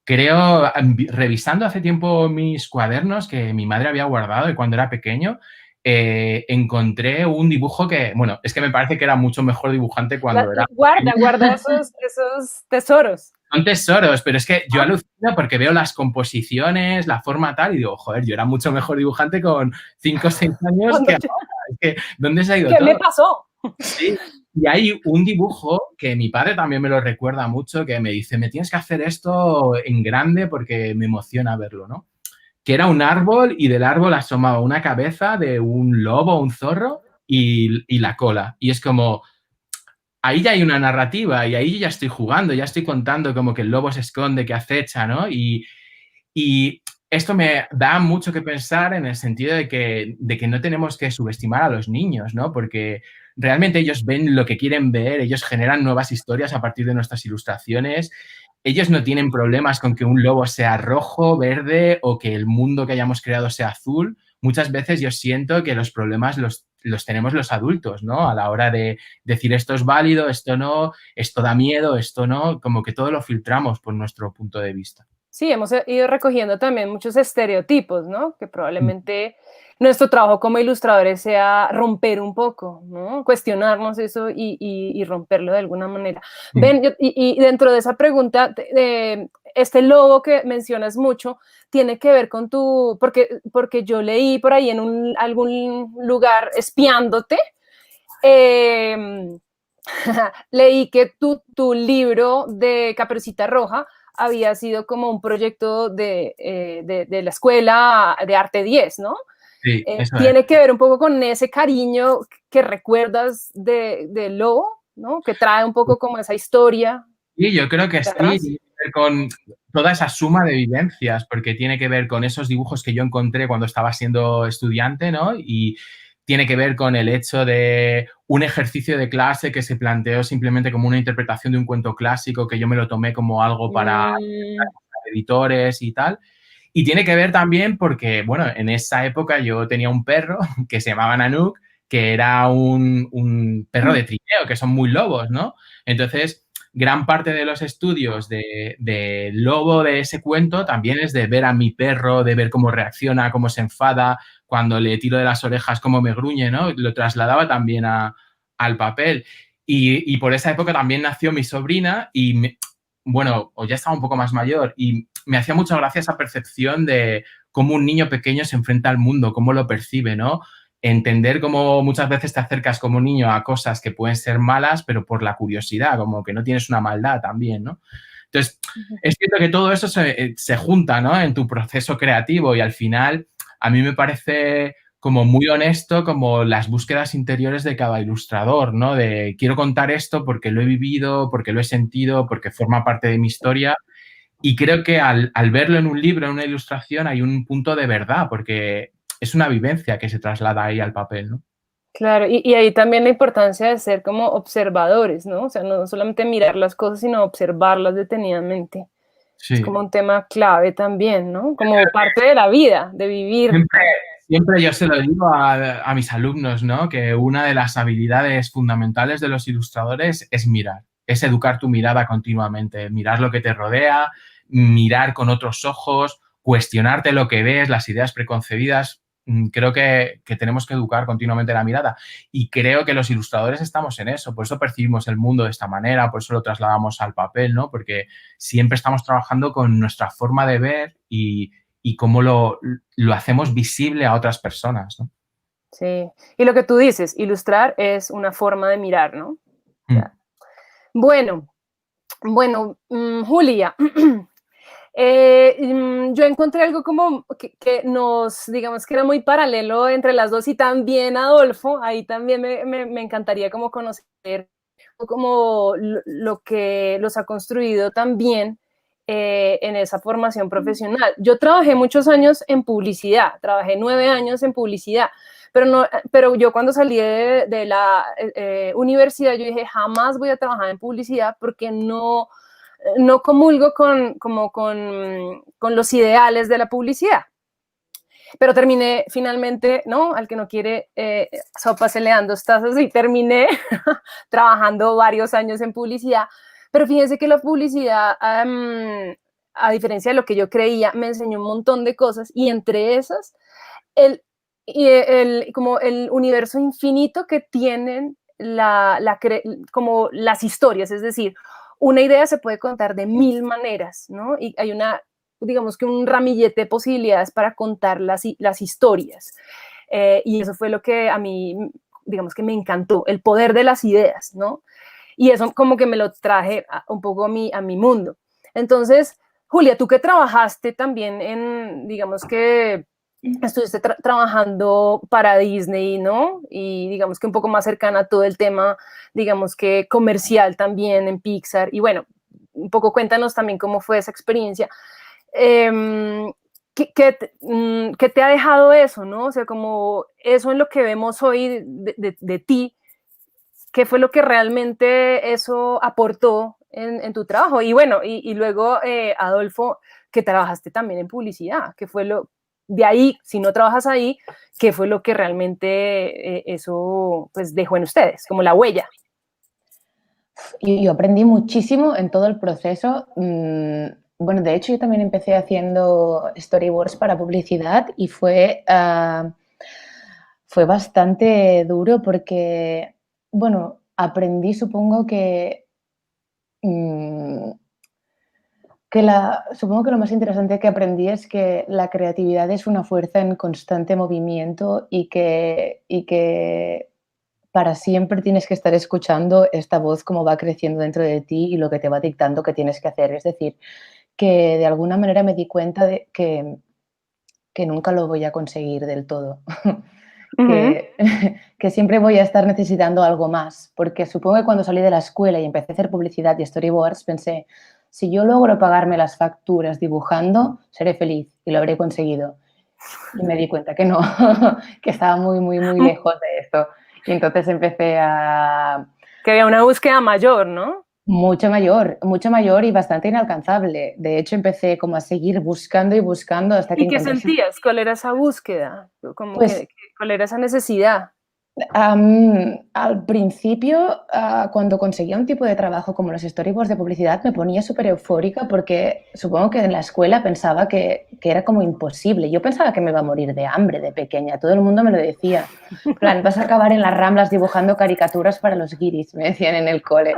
Creo, revisando hace tiempo mis cuadernos que mi madre había guardado de cuando era pequeño, encontré un dibujo que, bueno, es que me parece que era mucho mejor dibujante cuando era pequeño. Guarda esos tesoros. Son tesoros, pero es que yo Ah, alucino porque veo las composiciones, la forma tal, y digo, joder, yo era mucho mejor dibujante con 5 o 6 años que ahora. Es que, ¿dónde se ha ido ¿Qué me todo? pasó? Sí. Y hay un dibujo que mi padre también me lo recuerda mucho, que me dice, me tienes que hacer esto en grande porque me emociona verlo, ¿no? Que era un árbol y del árbol asomaba una cabeza de un lobo, un zorro y la cola. Y es como, ahí ya hay una narrativa y ahí ya estoy jugando, ya estoy contando como que el lobo se esconde, que acecha, ¿no? Y Y esto me da mucho que pensar en el sentido de que no tenemos que subestimar a los niños, ¿no? Porque realmente ellos ven lo que quieren ver, ellos generan nuevas historias a partir de nuestras ilustraciones. Ellos no tienen problemas con que un lobo sea rojo, verde o que el mundo que hayamos creado sea azul. Muchas veces yo siento que los problemas los tenemos los adultos, ¿no? A la hora de decir esto es válido, esto no, esto da miedo, esto no, como que todo lo filtramos por nuestro punto de vista. Sí, hemos ido recogiendo también muchos estereotipos, ¿no? Que probablemente nuestro trabajo como ilustradores sea romper un poco, ¿no? Cuestionarnos eso y romperlo de alguna manera. Ven, y dentro de esa pregunta, este logo que mencionas mucho, tiene que ver con porque yo leí por ahí en algún lugar espiándote, leí que tu libro de Caperucita Roja había sido como un proyecto de la escuela de Arte 10, ¿no? Sí, eso es. Tiene que ver un poco con ese cariño que recuerdas de Lobo, ¿no? Que trae un poco como esa historia. Sí, yo creo que sí, atrás. tiene que ver con toda esa suma de vivencias, porque tiene que ver con esos dibujos que yo encontré cuando estaba siendo estudiante, ¿no? Y tiene que ver con el hecho de un ejercicio de clase que se planteó simplemente como una interpretación de un cuento clásico, que yo me lo tomé como algo para editores y tal. Y tiene que ver también porque, bueno, en esa época yo tenía un perro que se llamaba Nanook, que era un perro de trineo, que son muy lobos, ¿no? Entonces, gran parte de los estudios de lobo de ese cuento también es de ver a mi perro, de ver cómo reacciona, cómo se enfada, cuando le tiro de las orejas, cómo me gruñe, ¿no? Lo trasladaba también al papel. Y por esa época también nació mi sobrina y, bueno, o ya estaba un poco más mayor y me hacía mucha gracia esa percepción de cómo un niño pequeño se enfrenta al mundo, cómo lo percibe, ¿no? Entender cómo muchas veces te acercas como niño a cosas que pueden ser malas, pero por la curiosidad, como que no tienes una maldad también, ¿no? Entonces, es cierto que todo eso se junta, ¿no? En tu proceso creativo y al final a mí me parece como muy honesto como las búsquedas interiores de cada ilustrador, ¿no? De quiero contar esto porque lo he vivido, porque lo he sentido, porque forma parte de mi historia. Y creo que al verlo en un libro, en una ilustración, hay un punto de verdad, porque es una vivencia que se traslada ahí al papel, ¿no? Claro, y ahí también la importancia de ser como observadores, ¿no? O sea, no solamente mirar las cosas, sino observarlas detenidamente. Es Sí. como un tema clave también, ¿no? Como parte de la vida, de vivir. Siempre yo se lo digo a mis alumnos, ¿no? Que una de las habilidades fundamentales de los ilustradores es mirar, es educar tu mirada continuamente, mirar lo que te rodea, mirar con otros ojos, cuestionarte lo que ves, las ideas preconcebidas. Creo que tenemos que educar continuamente la mirada y creo que los ilustradores estamos en eso, por eso percibimos el mundo de esta manera, por eso lo trasladamos al papel, ¿no? Porque siempre estamos trabajando con nuestra forma de ver y cómo lo hacemos visible a otras personas, ¿no? Sí. Y lo que tú dices, ilustrar es una forma de mirar, ¿no? O Mm. sea, bueno, Julia, yo encontré algo como que digamos que era muy paralelo entre las dos y también Adolfo, ahí también me encantaría como conocer como lo que los ha construido también en esa formación profesional. Yo trabajé muchos años en publicidad, trabajé 9 años en publicidad, pero yo cuando salí de la universidad, yo dije, jamás voy a trabajar en publicidad porque no comulgo con los ideales de la publicidad. Pero terminé finalmente, ¿no? Al que no quiere sopa se le dan 2 tazas y terminé trabajando varios años en publicidad. Pero fíjense que la publicidad, a diferencia de lo que yo creía, me enseñó un montón de cosas y entre esas, como el universo infinito que tienen como las historias, es decir, una idea se puede contar de 1000 maneras, ¿no? Y hay digamos que un ramillete de posibilidades para contar las historias. Y eso fue lo que a mí, digamos que me encantó, el poder de las ideas, ¿no? Y eso como que me lo traje un poco a mi mundo. Entonces, Julia, tú que trabajaste también digamos que estuviste trabajando para Disney, ¿no? Y digamos que un poco más cercana a todo el tema, digamos que comercial también en Pixar. Y bueno, un poco cuéntanos también cómo fue esa experiencia. ¿Qué te ha dejado eso, no? O sea, como eso en lo que vemos hoy de ti, ¿qué fue lo que realmente eso aportó en tu trabajo? Y bueno, y luego, Adolfo, que trabajaste también en publicidad, ¿qué fue lo de ahí, si no trabajas ahí, qué fue lo que realmente eso pues dejó en ustedes, como la huella? Yo aprendí muchísimo en todo el proceso. Bueno, de hecho, yo también empecé haciendo storyboards para publicidad y fue bastante duro porque, bueno, aprendí, supongo mm, supongo que lo más interesante que aprendí es que la creatividad es una fuerza en constante movimiento y que para siempre tienes que estar escuchando esta voz como va creciendo dentro de ti y lo que te va dictando que tienes que hacer. Es decir, que de alguna manera me di cuenta de que nunca lo voy a conseguir del todo. Ujú. que, que siempre voy a estar necesitando algo más. Porque supongo que cuando salí de la escuela y empecé a hacer publicidad y storyboards, pensé, si yo logro pagarme las facturas dibujando, seré feliz y lo habré conseguido. Y me di cuenta que no, que estaba muy, muy, muy lejos de esto. Y entonces empecé a Que había una búsqueda mayor, ¿no? mucho mayor y bastante inalcanzable. De hecho, empecé como a seguir buscando y buscando hasta que ¿Y qué encontré. sentías? ¿Cuál era esa búsqueda? Como Pues ¿cuál era esa necesidad? al principio, cuando conseguía un tipo de trabajo como los storyboards de publicidad, me ponía súper eufórica porque supongo que en la escuela pensaba que era como imposible. Yo pensaba que me iba a morir de hambre de pequeña, todo el mundo me lo decía. En plan, vas a acabar en las Ramblas dibujando caricaturas para los guiris, me decían en el cole.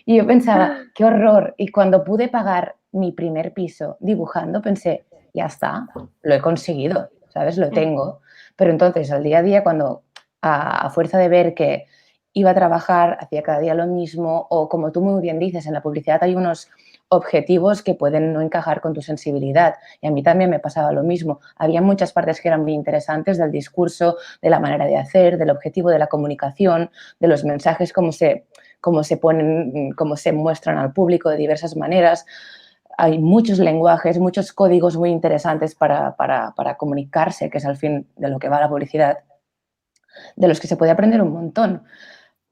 Y yo pensaba, qué horror. Y cuando pude pagar mi primer piso dibujando, pensé, ya está, lo he conseguido, ¿sabes? Lo tengo. Pero entonces, al día a día, cuando a fuerza de ver que iba a trabajar, hacía cada día lo mismo, o como tú muy bien dices, en la publicidad hay unos objetivos que pueden no encajar con tu sensibilidad. Y a mí también me pasaba lo mismo. Había muchas partes que eran muy interesantes del discurso, de la manera de hacer, del objetivo de la comunicación, de los mensajes, cómo se ponen, cómo se muestran al público de diversas maneras. Hay muchos lenguajes, muchos códigos muy interesantes para comunicarse, que es al fin de lo que va la publicidad, de los que se puede aprender un montón,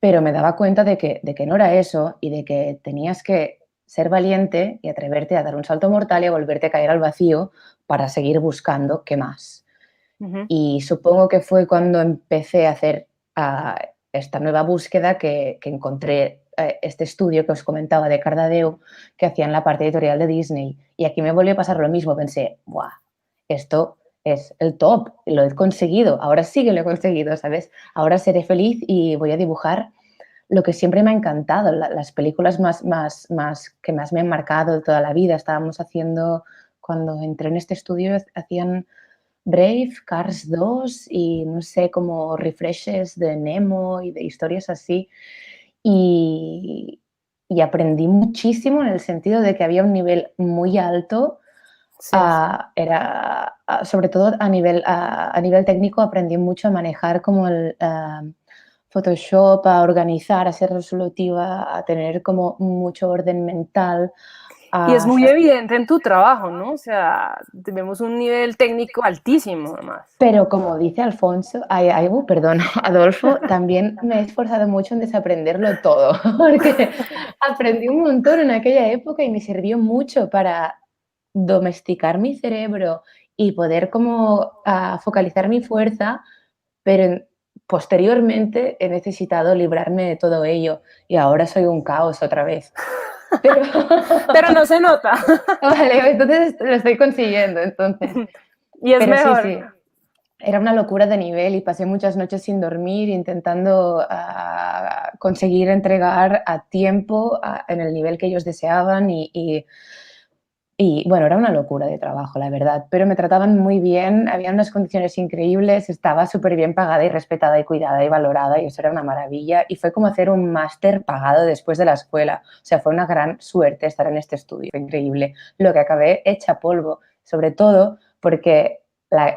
pero me daba cuenta de que no era eso y de que tenías que ser valiente y atreverte a dar un salto mortal y a volverte a caer al vacío para seguir buscando qué más. Ujú. Y supongo que fue cuando empecé a hacer esta nueva búsqueda que encontré este estudio que os comentaba de Cardadeu, que hacían la parte editorial de Disney. Y aquí me volvió a pasar lo mismo. Pensé, ¡buah! Esto es el top, lo he conseguido, ahora sí que lo he conseguido, ¿sabes? Ahora seré feliz y voy a dibujar lo que siempre me ha encantado, las películas que más me han marcado de toda la vida. Estábamos haciendo, cuando entré en este estudio, hacían Brave, Cars 2 y no sé, como refreshes de Nemo y de historias así. Y, y aprendí muchísimo en el sentido de que había un nivel muy alto. Sí. Sobre todo a nivel técnico, aprendí mucho a manejar como el Photoshop, a organizar, a ser resolutiva, a tener como mucho orden mental. Y es a muy sa- evidente en tu trabajo, ¿no? O sea, tenemos un nivel técnico altísimo, además. Pero como dice perdón, Adolfo, también me he esforzado mucho en desaprenderlo todo, porque aprendí un montón en aquella época y me sirvió mucho para domesticar mi cerebro y poder como focalizar mi fuerza, pero posteriormente he necesitado librarme de todo ello y ahora soy un caos otra vez. Pero, Pero no se nota. vale, entonces lo estoy consiguiendo, entonces. Y es Pero sí, mejor. sí, era una locura de nivel y pasé muchas noches sin dormir intentando conseguir entregar a tiempo en el nivel que ellos deseaban y, bueno, era una locura de trabajo, la verdad, pero me trataban muy bien, había unas condiciones increíbles, estaba súper bien pagada y respetada y cuidada y valorada y eso era una maravilla y fue como hacer un máster pagado después de la escuela, o sea, fue una gran suerte estar en este estudio, fue increíble, lo que acabé hecha polvo, sobre todo porque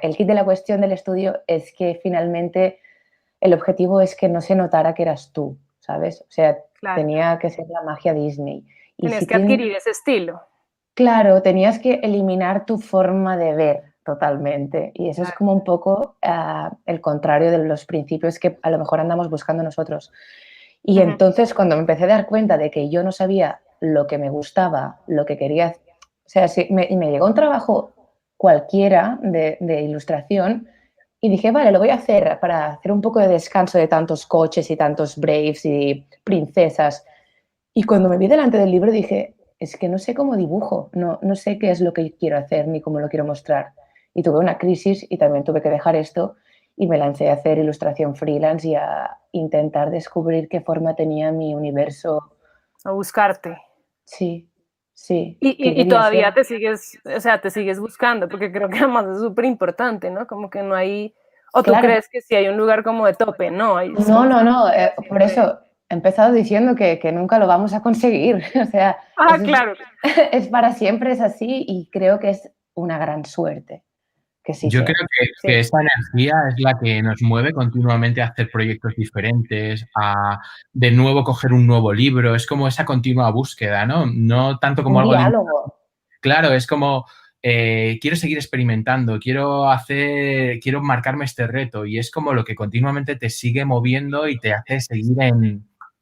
el kit de la cuestión del estudio es que finalmente el objetivo es que no se notara que eras tú, ¿sabes? O sea, Claro. tenía que ser la magia Disney. Y Tenías si que adquirir ese estilo. Claro, tenías que eliminar tu forma de ver totalmente. Y eso es como un poco el contrario de los principios que a lo mejor andamos buscando nosotros. Y entonces cuando me empecé a dar cuenta de que yo no sabía lo que me gustaba, lo que quería, o sea, y me llegó un trabajo cualquiera de ilustración y dije, vale, lo voy a hacer para hacer un poco de descanso de tantos coches y tantos Braves y princesas. Y cuando me vi delante del libro dije, es que no sé cómo dibujo, no sé qué es lo que quiero hacer ni cómo lo quiero mostrar. Y tuve una crisis y también tuve que dejar esto y me lancé a hacer ilustración freelance y a intentar descubrir qué forma tenía mi universo. A buscarte. Sí, sí. ¿Qué Y quería todavía ser? te sigues, o sea, te sigues buscando, porque creo que además es súper importante, ¿no? Como que no hay, o tú Claro, crees que sí hay un lugar como de tope, no, es no, como no, que no. Por siempre... eso he empezado diciendo que nunca lo vamos a conseguir. O sea, Ah, claro. es para siempre, es así y creo que es una gran suerte que sí Yo sea. creo que Sí. esa energía es la que nos mueve continuamente a hacer proyectos diferentes, a de nuevo coger un nuevo libro. Es como esa continua búsqueda, ¿no? No tanto como Un algo lineal. diálogo. Claro, es como quiero seguir experimentando, quiero marcarme este reto y es como lo que continuamente te sigue moviendo y te hace seguir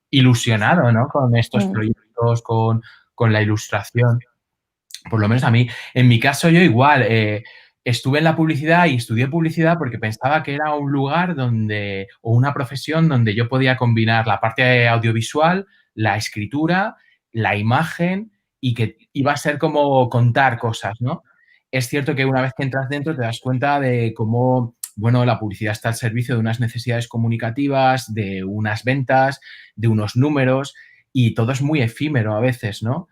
ilusionado, ¿no? Con estos Mm. proyectos, con la ilustración. Por lo menos a mí, en mi caso yo igual, estuve en la publicidad y estudié publicidad porque pensaba que era un lugar donde, o una profesión donde yo podía combinar la parte audiovisual, la escritura, la imagen y que iba a ser como contar cosas, ¿no? Es cierto que una vez que entras dentro te das cuenta de cómo, bueno, la publicidad está al servicio de unas necesidades comunicativas, de unas ventas, de unos números y todo es muy efímero a veces, ¿no?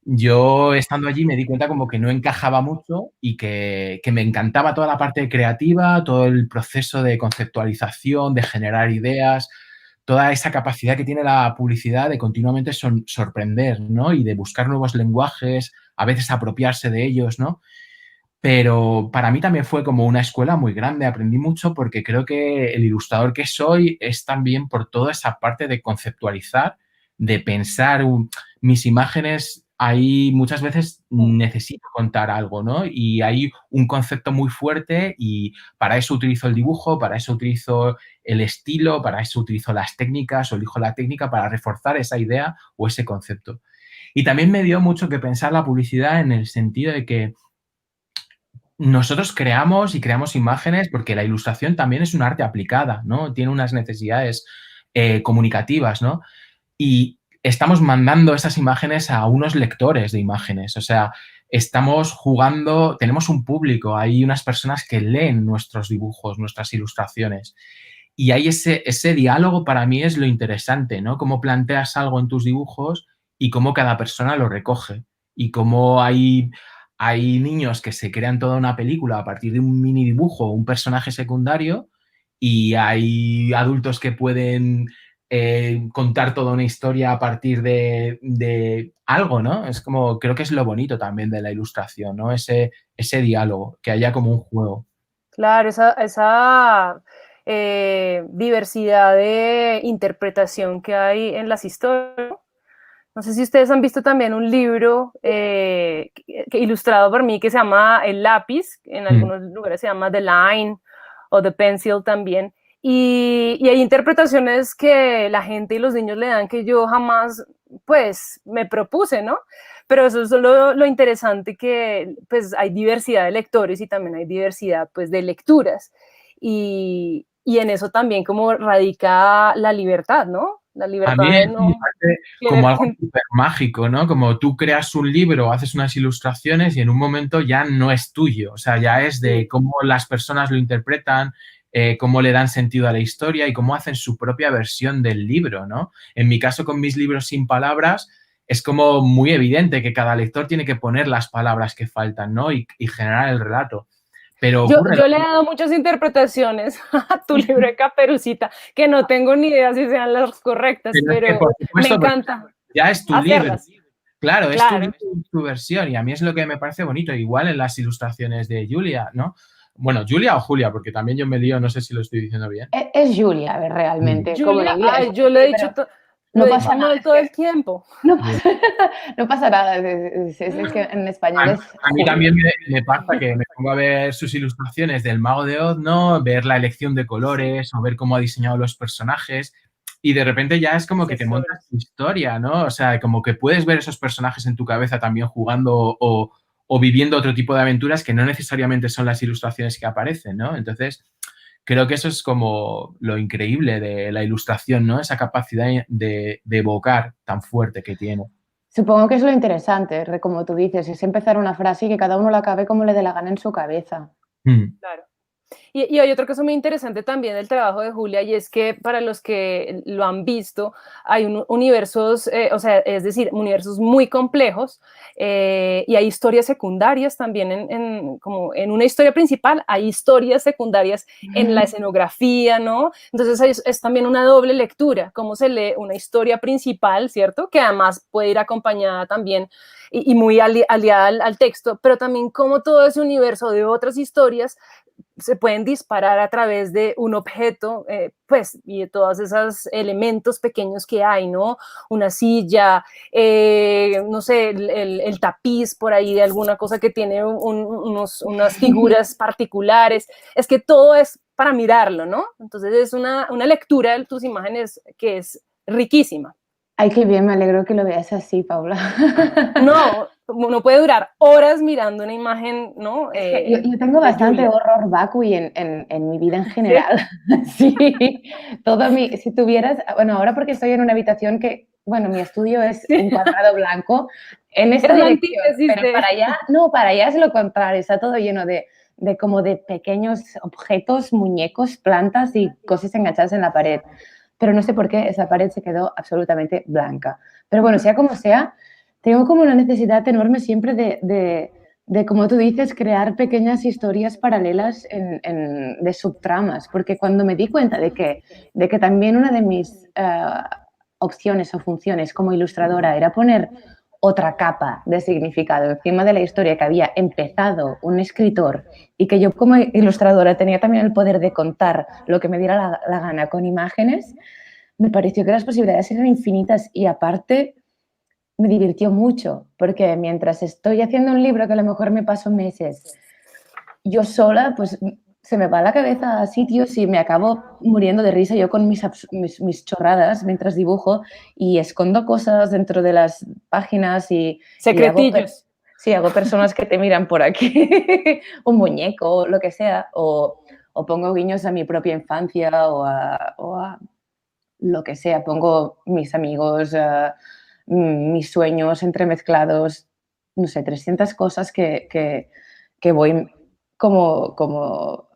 Yo estando allí me di cuenta como que no encajaba mucho y que me encantaba toda la parte creativa, todo el proceso de conceptualización, de generar ideas, toda esa capacidad que tiene la publicidad de continuamente sorprender, ¿no? Y de buscar nuevos lenguajes, a veces apropiarse de ellos, ¿no? Pero para mí también fue como una escuela muy grande, aprendí mucho porque creo que el ilustrador que soy es también por toda esa parte de conceptualizar, de pensar mis imágenes, ahí muchas veces necesito contar algo, ¿no? Y hay un concepto muy fuerte y para eso utilizo el dibujo, para eso utilizo el estilo, para eso utilizo las técnicas o elijo la técnica para reforzar esa idea o ese concepto. Y también me dio mucho que pensar la publicidad en el sentido de que nosotros creamos y creamos imágenes porque la ilustración también es un arte aplicada, ¿no? Tiene unas necesidades comunicativas, ¿no? Y estamos mandando esas imágenes a unos lectores de imágenes, o sea, estamos jugando, tenemos un público, hay unas personas que leen nuestros dibujos, nuestras ilustraciones. Y hay ese diálogo para mí es lo interesante, ¿no? Cómo planteas algo en tus dibujos y cómo cada persona lo recoge. Y cómo hay niños que se crean toda una película a partir de un mini dibujo o un personaje secundario y hay adultos que pueden contar toda una historia a partir de algo, ¿no? Es como, creo que es lo bonito también de la ilustración, ¿no? Ese diálogo, que haya como un juego. Claro, esa diversidad de interpretación que hay en las historias. No sé si ustedes han visto también un libro ilustrado por mí que se llama El lápiz, en algunos lugares se llama The Line o The Pencil también. Y hay interpretaciones que la gente y los niños le dan que yo jamás, pues, me propuse, ¿no? Pero eso es lo interesante que, pues, hay diversidad de lectores y también hay diversidad, pues, de lecturas. Y en eso también como radica la libertad, ¿no? La A libertad mí de me no parece como querer... algo súper mágico, ¿no? Como tú creas un libro, haces unas ilustraciones y en un momento ya no es tuyo, o sea, ya es de cómo las personas lo interpretan, cómo le dan sentido a la historia y cómo hacen su propia versión del libro, ¿no? En mi caso, con mis libros sin palabras, es como muy evidente que cada lector tiene que poner las palabras que faltan, ¿no? Y generar el relato. Pero ocurre Yo le he dado muchas interpretaciones a tu libro de Caperucita, que no tengo ni idea si sean las correctas, pero es que, pero por me supuesto, porque encanta ya es tu libro. hacerlas. Claro, es tu Claro. libro, tu versión y a mí es lo que me parece bonito, igual en las ilustraciones de Julia, ¿no? Bueno, Julia o Julia, porque también yo me lío, no sé si lo estoy diciendo bien. Es Julia, a ver, realmente, como en Julia, inglés. ay, yo le he Sí, dicho, Lo No he pasa hecho nada, mal todo el tiempo. no pasa, no pasa nada. Es que en español es A mí también me pasa que me pongo a ver sus ilustraciones del Mago de Oz, ¿no? Ver la elección de colores o ver cómo ha diseñado los personajes y de repente ya es como que te montas tu historia, ¿no? O sea, como que puedes ver esos personajes en tu cabeza también jugando o viviendo otro tipo de aventuras que no necesariamente son las ilustraciones que aparecen, ¿no? Entonces, creo que eso es como lo increíble de la ilustración, ¿no? Esa capacidad de evocar tan fuerte que tiene. Supongo que es lo interesante, como tú dices, es empezar una frase y que cada uno la acabe como le dé la gana en su cabeza. Claro. Y hay otro caso muy interesante también del trabajo de Julia, y es que para los que lo han visto, hay universos, o sea, es decir, universos muy complejos, y hay historias secundarias también, como en una historia principal, hay historias secundarias en la escenografía, ¿no? Entonces es también una doble lectura, cómo se lee una historia principal, ¿cierto? Que además puede ir acompañada también y muy aliada al texto, pero también cómo todo ese universo de otras historias se pueden disparar a través de un objeto, pues, y de todos esos elementos pequeños que hay, ¿no? Una silla, no sé, el tapiz por ahí de alguna cosa que tiene unas figuras particulares. Es que todo es para mirarlo, ¿no? Entonces es una lectura de tus imágenes que es riquísima. Ay, qué bien, me alegro que lo veas así, Paula. No, no puede durar horas mirando una imagen, ¿no? Es que yo tengo bastante horror vacui en mi vida en general. Sí, si tuvieras, bueno, ahora porque estoy en una habitación que, bueno, mi estudio es un cuadrado blanco en esta dirección, pero para allá, no, para allá es lo contrario, está todo lleno de como de pequeños objetos, muñecos, plantas y cosas enganchadas en la pared. Pero no sé por qué esa pared se quedó absolutamente blanca. Pero bueno, sea como sea, tengo como una necesidad enorme siempre de, como tú dices, crear pequeñas historias paralelas de subtramas, porque cuando me di cuenta de que también una de mis opciones o funciones como ilustradora era poner otra capa de significado encima de la historia que había empezado un escritor y que yo como ilustradora tenía también el poder de contar lo que me diera la gana con imágenes, me pareció que las posibilidades eran infinitas y aparte me divirtió mucho, porque mientras estoy haciendo un libro que a lo mejor me paso meses, yo sola, pues se me va la cabeza a sitios y me acabo muriendo de risa yo con mis chorradas mientras dibujo y escondo cosas dentro de las páginas y secretillos. Hago personas que te miran por aquí, un muñeco, lo que sea, o pongo guiños a mi propia infancia o a lo que sea, pongo mis amigos, mis sueños entremezclados, no sé, 300 cosas que voy como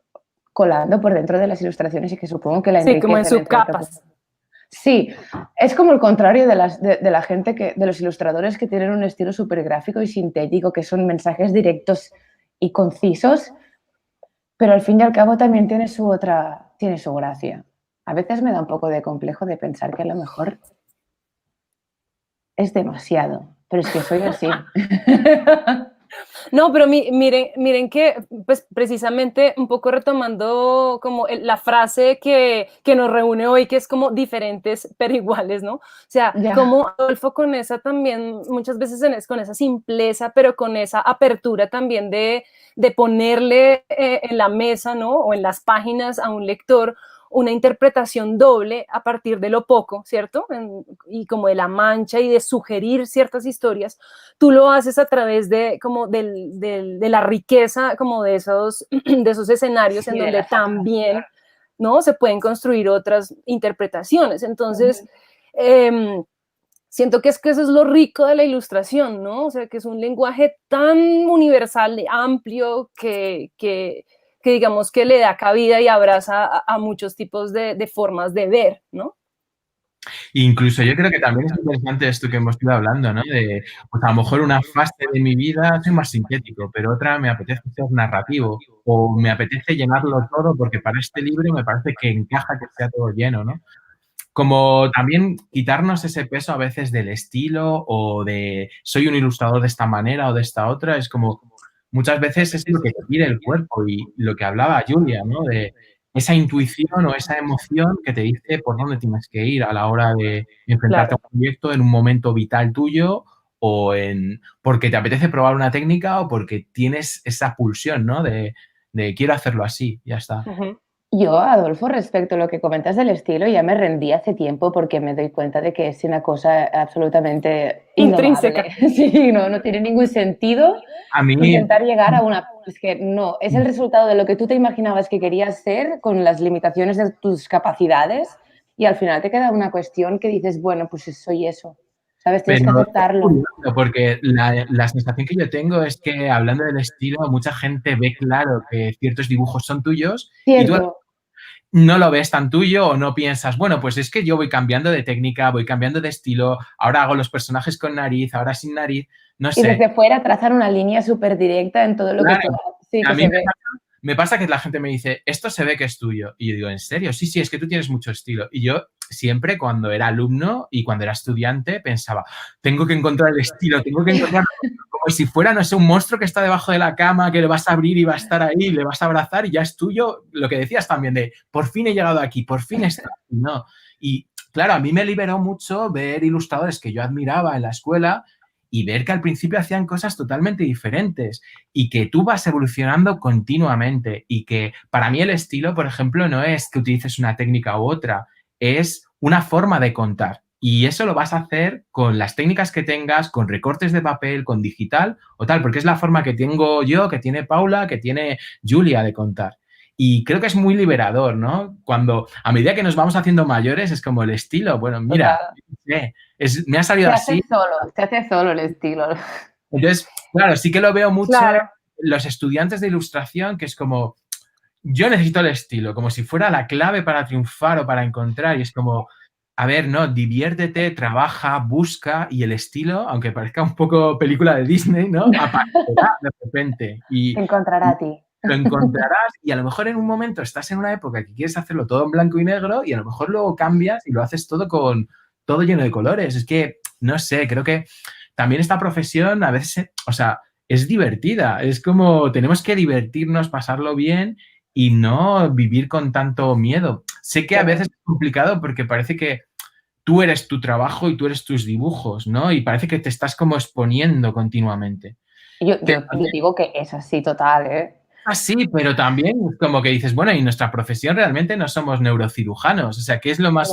colando por dentro de las ilustraciones y que supongo que la enriquecen. Sí, como en subcapas. Sí, es como el contrario de la gente, de los ilustradores que tienen un estilo súper gráfico y sintético, que son mensajes directos y concisos, pero al fin y al cabo también tiene su gracia. A veces me da un poco de complejo de pensar que a lo mejor es demasiado, pero es que soy así. No, pero miren que, pues precisamente un poco retomando como la frase que nos reúne hoy, que es como diferentes pero iguales, ¿no? O sea, como Adolfo con esa también, muchas veces con esa simpleza, pero con esa apertura también de ponerle en la mesa, ¿no? O en las páginas a un lector una interpretación doble a partir de lo poco, ¿cierto? Y como de la mancha y de sugerir ciertas historias, tú lo haces a través de como de la riqueza como de esos escenarios, sí, en donde también, ¿no? Se pueden construir otras interpretaciones. Entonces, siento que eso es lo rico de la ilustración, ¿no? O sea, que es un lenguaje tan universal, amplio, que digamos que le da cabida y abraza a muchos tipos de formas de ver, ¿no? Incluso yo creo que también es interesante esto que hemos ido hablando, ¿no? De, pues a lo mejor una fase de mi vida soy más sintético, pero otra me apetece ser narrativo o me apetece llenarlo todo porque para este libro me parece que encaja que sea todo lleno, ¿no? Como también quitarnos ese peso a veces del estilo o de soy un ilustrador de esta manera o de esta otra, es como muchas veces es lo que te pide el cuerpo y lo que hablaba Julia, ¿no? De esa intuición o esa emoción que te dice por dónde tienes que ir a la hora de enfrentarte Claro. a un proyecto en un momento vital tuyo o porque te apetece probar una técnica o porque tienes esa pulsión, ¿no? De quiero hacerlo así, ya está. Ujú. Yo, Adolfo, respecto a lo que comentas del estilo, ya me rendí hace tiempo porque me doy cuenta de que es una cosa absolutamente Intrínseca. indomable. Sí, no tiene ningún sentido A mí, intentar llegar a una... Es que no, es el resultado de lo que tú te imaginabas que querías ser con las limitaciones de tus capacidades y al final te queda una cuestión que dices, bueno, pues soy eso, ¿sabes? Tienes que pero es aceptarlo. curioso porque la sensación que yo tengo es que hablando del estilo, mucha gente ve claro que ciertos dibujos son tuyos y tú Cierto. no lo ves tan tuyo o no piensas, bueno, pues es que yo voy cambiando de técnica, voy cambiando de estilo, ahora hago los personajes con nariz, ahora sin nariz, no Y sé. desde fuera trazar una línea súper directa en todo lo que Claro, tú... Sí, a que mí se ve. me pasa que la gente me dice, esto se ve que es tuyo. Y yo digo, ¿en serio? Sí, sí, es que tú tienes mucho estilo. Y yo siempre cuando era alumno y cuando era estudiante pensaba, tengo que encontrar el estilo, tengo que encontrar como si fuera, no sé, un monstruo que está debajo de la cama, que le vas a abrir y va a estar ahí, le vas a abrazar y ya es tuyo. Lo que decías también de, por fin he llegado aquí, por fin está. No. Y claro, a mí me liberó mucho ver ilustradores que yo admiraba en la escuela y ver que al principio hacían cosas totalmente diferentes y que tú vas evolucionando continuamente y que para mí el estilo, por ejemplo, no es que utilices una técnica u otra, es una forma de contar. Y eso lo vas a hacer con las técnicas que tengas, con recortes de papel, con digital o tal, porque es la forma que tengo yo, que tiene Paula, que tiene Julia de contar. Y creo que es muy liberador, ¿no? Cuando a medida que nos vamos haciendo mayores es como el estilo, bueno, mira, Total. me ha salido así. Se hace solo el estilo. Entonces, claro, sí que lo veo mucho en Claro. los estudiantes de ilustración, que es como, yo necesito el estilo, como si fuera la clave para triunfar o para encontrar. Y es como, a ver, no, diviértete, trabaja, busca y el estilo, aunque parezca un poco película de Disney, ¿no? Aparecerá de repente y Te encontrará a ti. lo encontrarás y a lo mejor en un momento estás en una época que quieres hacerlo todo en blanco y negro y a lo mejor luego cambias y lo haces todo con todo lleno de colores. Es que, no sé, creo que también esta profesión a veces, o sea, es divertida. Es como tenemos que divertirnos, pasarlo bien y no vivir con tanto miedo. Sé que a veces es complicado porque parece que tú eres tu trabajo y tú eres tus dibujos, ¿no? Y parece que te estás como exponiendo continuamente. Yo digo que es así total, ¿eh? Ah, sí, pero también es como que dices, bueno, y nuestra profesión realmente no somos neurocirujanos. O sea, ¿qué es lo más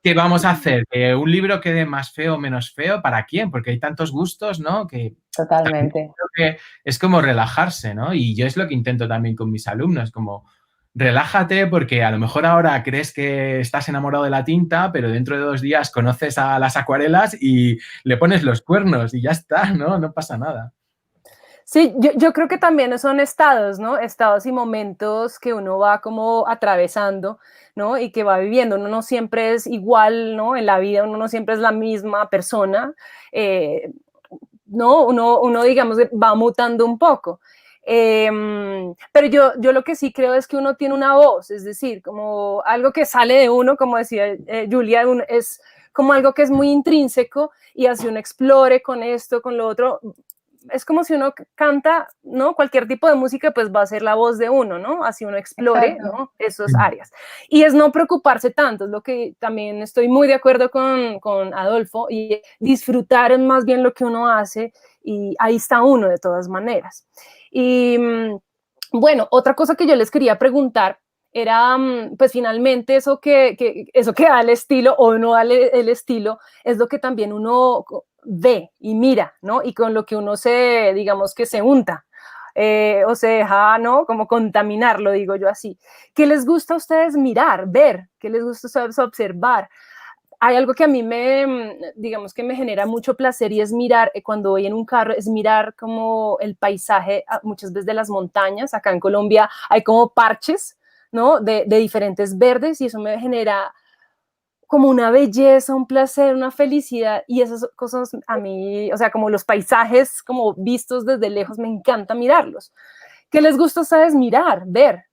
que vamos a hacer? ¿Que un libro quede más feo o menos feo? ¿Para quién? Porque hay tantos gustos, ¿no? Que también Totalmente. creo que es como relajarse, ¿no? Y yo es lo que intento también con mis alumnos, como relájate porque a lo mejor ahora crees que estás enamorado de la tinta, pero dentro de 2 días conoces a las acuarelas y le pones los cuernos y ya está, ¿no? No pasa nada. Sí, yo creo que también son estados, ¿no? Estados y momentos que uno va como atravesando, ¿no? Y que va viviendo. Uno no siempre es igual, ¿no? En la vida uno no siempre es la misma persona, eh, ¿no? Uno, digamos, va mutando un poco. Pero yo lo que sí creo es que uno tiene una voz, es decir, como algo que sale de uno, como decía Julia, es como algo que es muy intrínseco y así uno explore con esto, con lo otro, es como si uno canta, ¿no? Cualquier tipo de música, pues va a ser la voz de uno, ¿no? Así uno explore, Exacto. ¿no? Esas áreas. Y es no preocuparse tanto, es lo que también estoy muy de acuerdo con Adolfo, y disfrutar más bien lo que uno hace, y ahí está uno de todas maneras. Y bueno, otra cosa que yo les quería preguntar era, pues finalmente eso que da el estilo o no da el estilo, es lo que también uno ve y mira, ¿no? Y con lo que uno se, digamos que se unta, o se deja, ¿no? Como contaminar, lo digo yo así. ¿Qué les gusta a ustedes mirar, ver? ¿Qué les gusta a ustedes observar? Hay algo que a mí digamos que me genera mucho placer y es mirar, cuando voy en un carro, es mirar como el paisaje, muchas veces de las montañas. Acá en Colombia hay como parches, ¿no? De diferentes verdes y eso me genera como una belleza, un placer, una felicidad, y esas cosas a mí, o sea, como los paisajes como vistos desde lejos, me encanta mirarlos. ¿Qué les gusta a ustedes mirar, ver,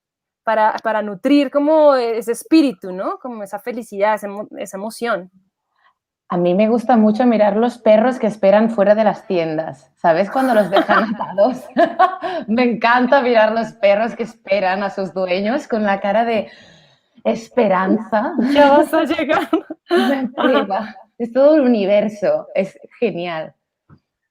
para nutrir como ese espíritu, ¿no? Como esa felicidad, esa emoción. A mí me gusta mucho mirar los perros que esperan fuera de las tiendas. ¿Sabes? Cuando los dejan atados. Me encanta mirar los perros que esperan a sus dueños con la cara de esperanza. Ya vas a llegar. Me flipa. Es todo el universo. Es genial.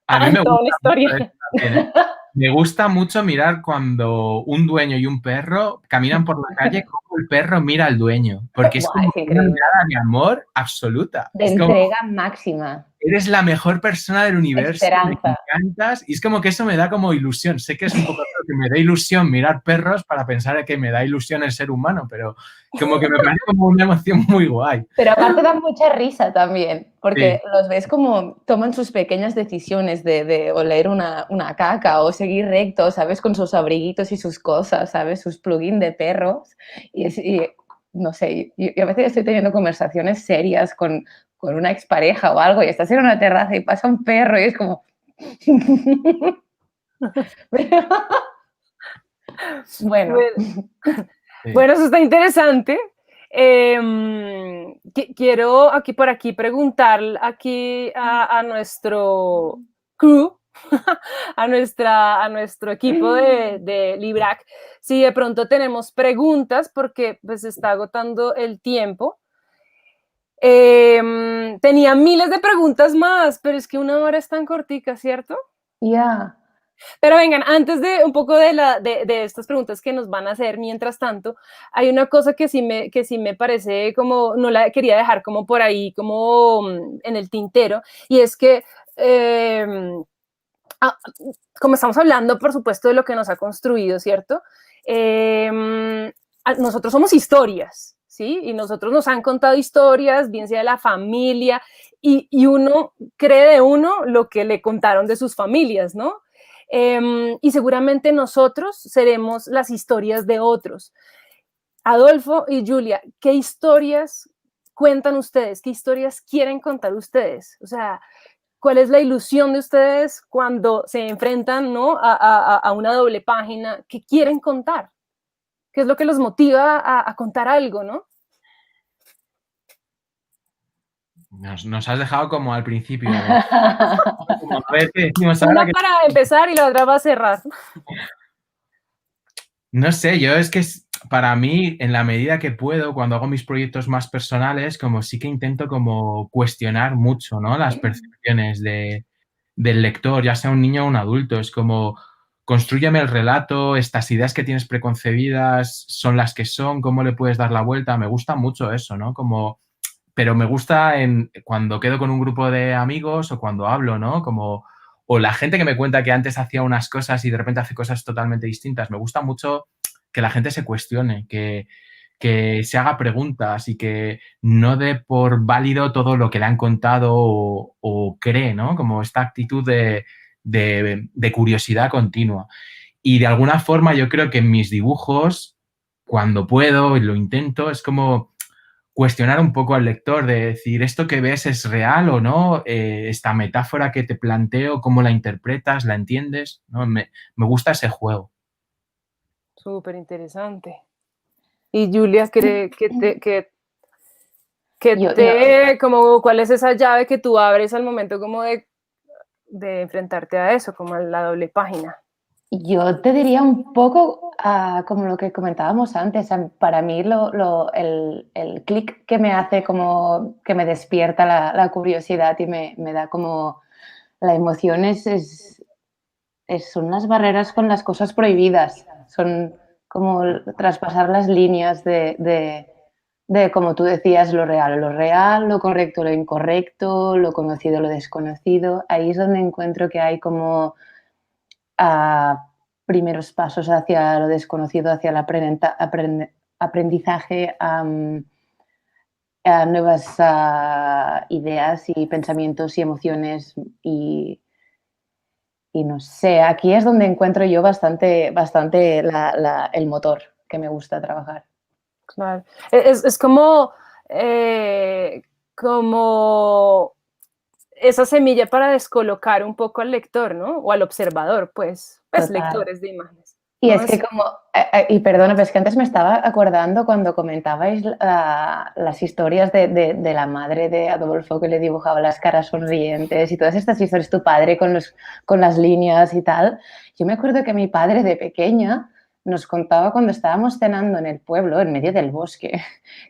A mí me Toda gusta una historia. mucho esto también, ¿eh? Me gusta mucho mirar cuando un dueño y un perro caminan por la calle, cómo el perro mira al dueño, porque es Buah, como es una increíble. mirada de amor absoluta. De Es como, entrega máxima. eres la mejor persona del universo, me Esperanza. encantas, y es como que eso me da como ilusión. Sé que es un poco raro que me dé ilusión mirar perros para pensar que me da ilusión el ser humano, pero como que me parece como una emoción muy guay. Pero aparte da mucha risa también, porque Sí. los ves como toman sus pequeñas decisiones de oler una caca o seguir recto, ¿sabes? Con sus abriguitos y sus cosas, ¿sabes? Sus plugins de perros. Y no sé, yo a veces estoy teniendo conversaciones serias con una expareja o algo y estás en una terraza y pasa un perro y es como... Bueno, Bueno, Sí. bueno, eso está interesante. Quiero aquí por aquí preguntar aquí a nuestro crew, a nuestro equipo de Librac, si de pronto tenemos preguntas, porque pues se está agotando el tiempo. Tenía miles de preguntas más, pero es que una hora es tan cortica, ¿cierto? ya. Pero vengan, antes de un poco de estas preguntas que nos van a hacer mientras tanto, hay una cosa que sí me parece como, no la quería dejar como por ahí, como en el tintero, y es que, como estamos hablando, por supuesto, de lo que nos ha construido, ¿cierto? Nosotros somos historias, ¿sí? Y nosotros nos han contado historias, bien sea de la familia, y uno cree de uno lo que le contaron de sus familias, ¿no? Y seguramente nosotros seremos las historias de otros. Adolfo y Julia, ¿qué historias cuentan ustedes? ¿Qué historias quieren contar ustedes? O sea, ¿cuál es la ilusión de ustedes cuando se enfrentan, ¿no? a una doble página? ¿Qué quieren contar? ¿Qué es lo que los motiva a contar algo, no? Nos has dejado como al principio. Como a ver qué decimos Una ahora. Que... para empezar y la otra va a cerrar. No sé, yo es que para mí, en la medida que puedo, cuando hago mis proyectos más personales, como sí que intento como cuestionar mucho, ¿no? Las percepciones del lector, ya sea un niño o un adulto. Es como, constrúyeme el relato, estas ideas que tienes preconcebidas son las que son, ¿cómo le puedes dar la vuelta? Me gusta mucho eso, ¿no? Como, pero me gusta cuando quedo con un grupo de amigos o cuando hablo, ¿no? Como, o la gente que me cuenta que antes hacía unas cosas y de repente hace cosas totalmente distintas. Me gusta mucho que la gente se cuestione, que se haga preguntas y que no dé por válido todo lo que le han contado o cree, ¿no? Como esta actitud de curiosidad continua. Y de alguna forma yo creo que en mis dibujos, cuando puedo y lo intento, es como cuestionar un poco al lector, de decir, ¿esto que ves es real o no? Esta metáfora que te planteo, ¿cómo la interpretas? ¿La entiendes? ¿No? Me gusta ese juego. Súper interesante. Y Julia, como, ¿cuál es esa llave que tú abres al momento como de enfrentarte a eso, como a la doble página? Yo te diría un poco como lo que comentábamos antes. Para mí el clic que me hace como que me despierta la curiosidad y me da como la emoción son las barreras con las cosas prohibidas. Son como traspasar las líneas de, como tú decías, lo real, lo correcto, lo incorrecto, lo conocido, lo desconocido. Ahí es donde encuentro que hay como primeros pasos hacia lo desconocido, hacia el aprendizaje, a nuevas ideas y pensamientos y emociones y no sé, aquí es donde encuentro yo bastante el motor que me gusta trabajar. Claro. Es como, como esa semilla para descolocar un poco al lector, ¿no? O al observador, pues Total. lectores de imágenes. Y ¿no? es que como, y perdona, pero es que antes me estaba acordando cuando comentabais las historias de la madre de Adolfo que le dibujaba las caras sonrientes y todas estas historias, tu padre con las líneas y tal. Yo me acuerdo que mi padre de pequeña nos contaba cuando estábamos cenando en el pueblo, en medio del bosque,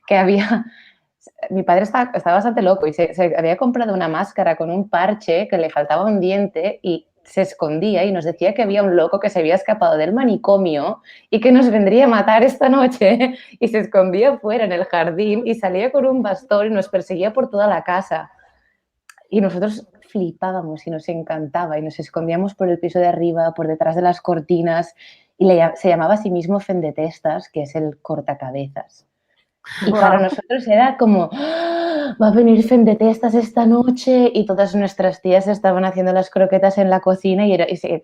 que había... Mi padre estaba bastante loco y se había comprado una máscara con un parche que le faltaba un diente y se escondía y nos decía que había un loco que se había escapado del manicomio y que nos vendría a matar esta noche y se escondía fuera en el jardín y salía con un bastón y nos perseguía por toda la casa. Y nosotros flipábamos y nos encantaba y nos escondíamos por el piso de arriba, por detrás de las cortinas y se llamaba a sí mismo Fendetestas, que es el cortacabezas. Y para Wow. nosotros era como, ¡ah! Va a venir Fendetestas esta noche y todas nuestras tías estaban haciendo las croquetas en la cocina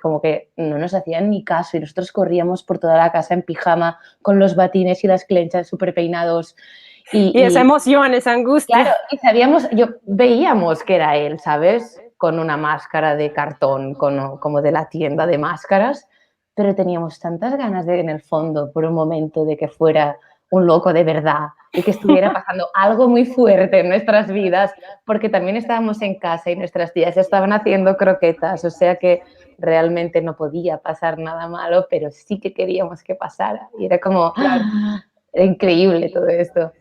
como que no nos hacían ni caso y nosotros corríamos por toda la casa en pijama con los batines y las clenchas súper peinados Y esa emoción, esa claro, angustia. y veíamos que era él, ¿sabes? Con una máscara de cartón como de la tienda de máscaras, pero teníamos tantas ganas de, en el fondo, por un momento, de que fuera un loco de verdad y que estuviera pasando algo muy fuerte en nuestras vidas, porque también estábamos en casa y nuestras tías estaban haciendo croquetas, o sea que realmente no podía pasar nada malo, pero sí que queríamos que pasara. Y era como, Claro. era increíble todo esto.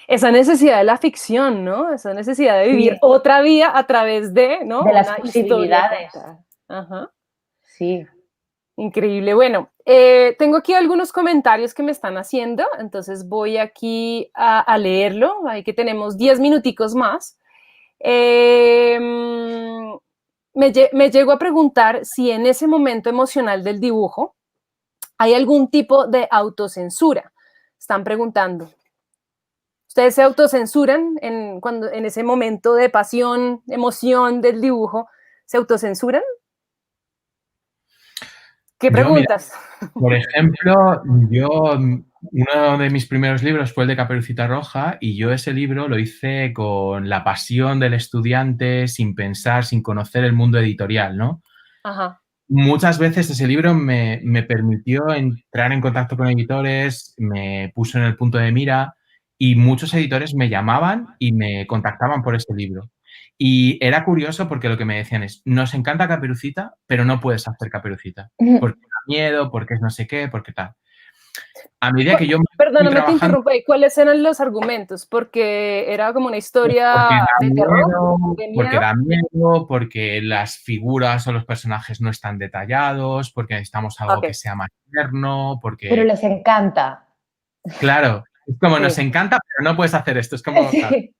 Esa necesidad de la ficción, ¿no? Esa necesidad de vivir Sí, otra vida a través de, ¿no? de las Una historia posibilidades. contada. Ajá. Sí. Increíble. Bueno, tengo aquí algunos comentarios que me están haciendo, entonces voy aquí a leerlo. Ahí que tenemos 10 minuticos más. Eh, me llego a preguntar si en ese momento emocional del dibujo hay algún tipo de autocensura. Están preguntando. ¿Ustedes se autocensuran en ese momento de pasión, emoción del dibujo? ¿Se autocensuran? ¿Qué Yo, mira, preguntas? por ejemplo, uno de mis primeros libros fue el de Caperucita Roja y yo ese libro lo hice con la pasión del estudiante, sin pensar, sin conocer el mundo editorial, ¿no? Ajá. Muchas veces ese libro me permitió entrar en contacto con editores, me puso en el punto de mira y muchos editores me llamaban y me contactaban por ese libro. Y era curioso porque lo que me decían es, nos encanta Caperucita, pero no puedes hacer Caperucita, porque da miedo, porque es no sé qué, porque tal. A medida que yo fui Perdóname, te trabajando, interrumpo. ¿Cuáles eran los argumentos? Porque era como una historia porque da de terror, miedo, de porque miedo. da miedo, porque las figuras o los personajes no están detallados, porque necesitamos algo que Ok, sea más tierno, Pero porque, les encanta. claro, es como nos sí. encanta, pero no puedes hacer esto. Es como, tal. Sí.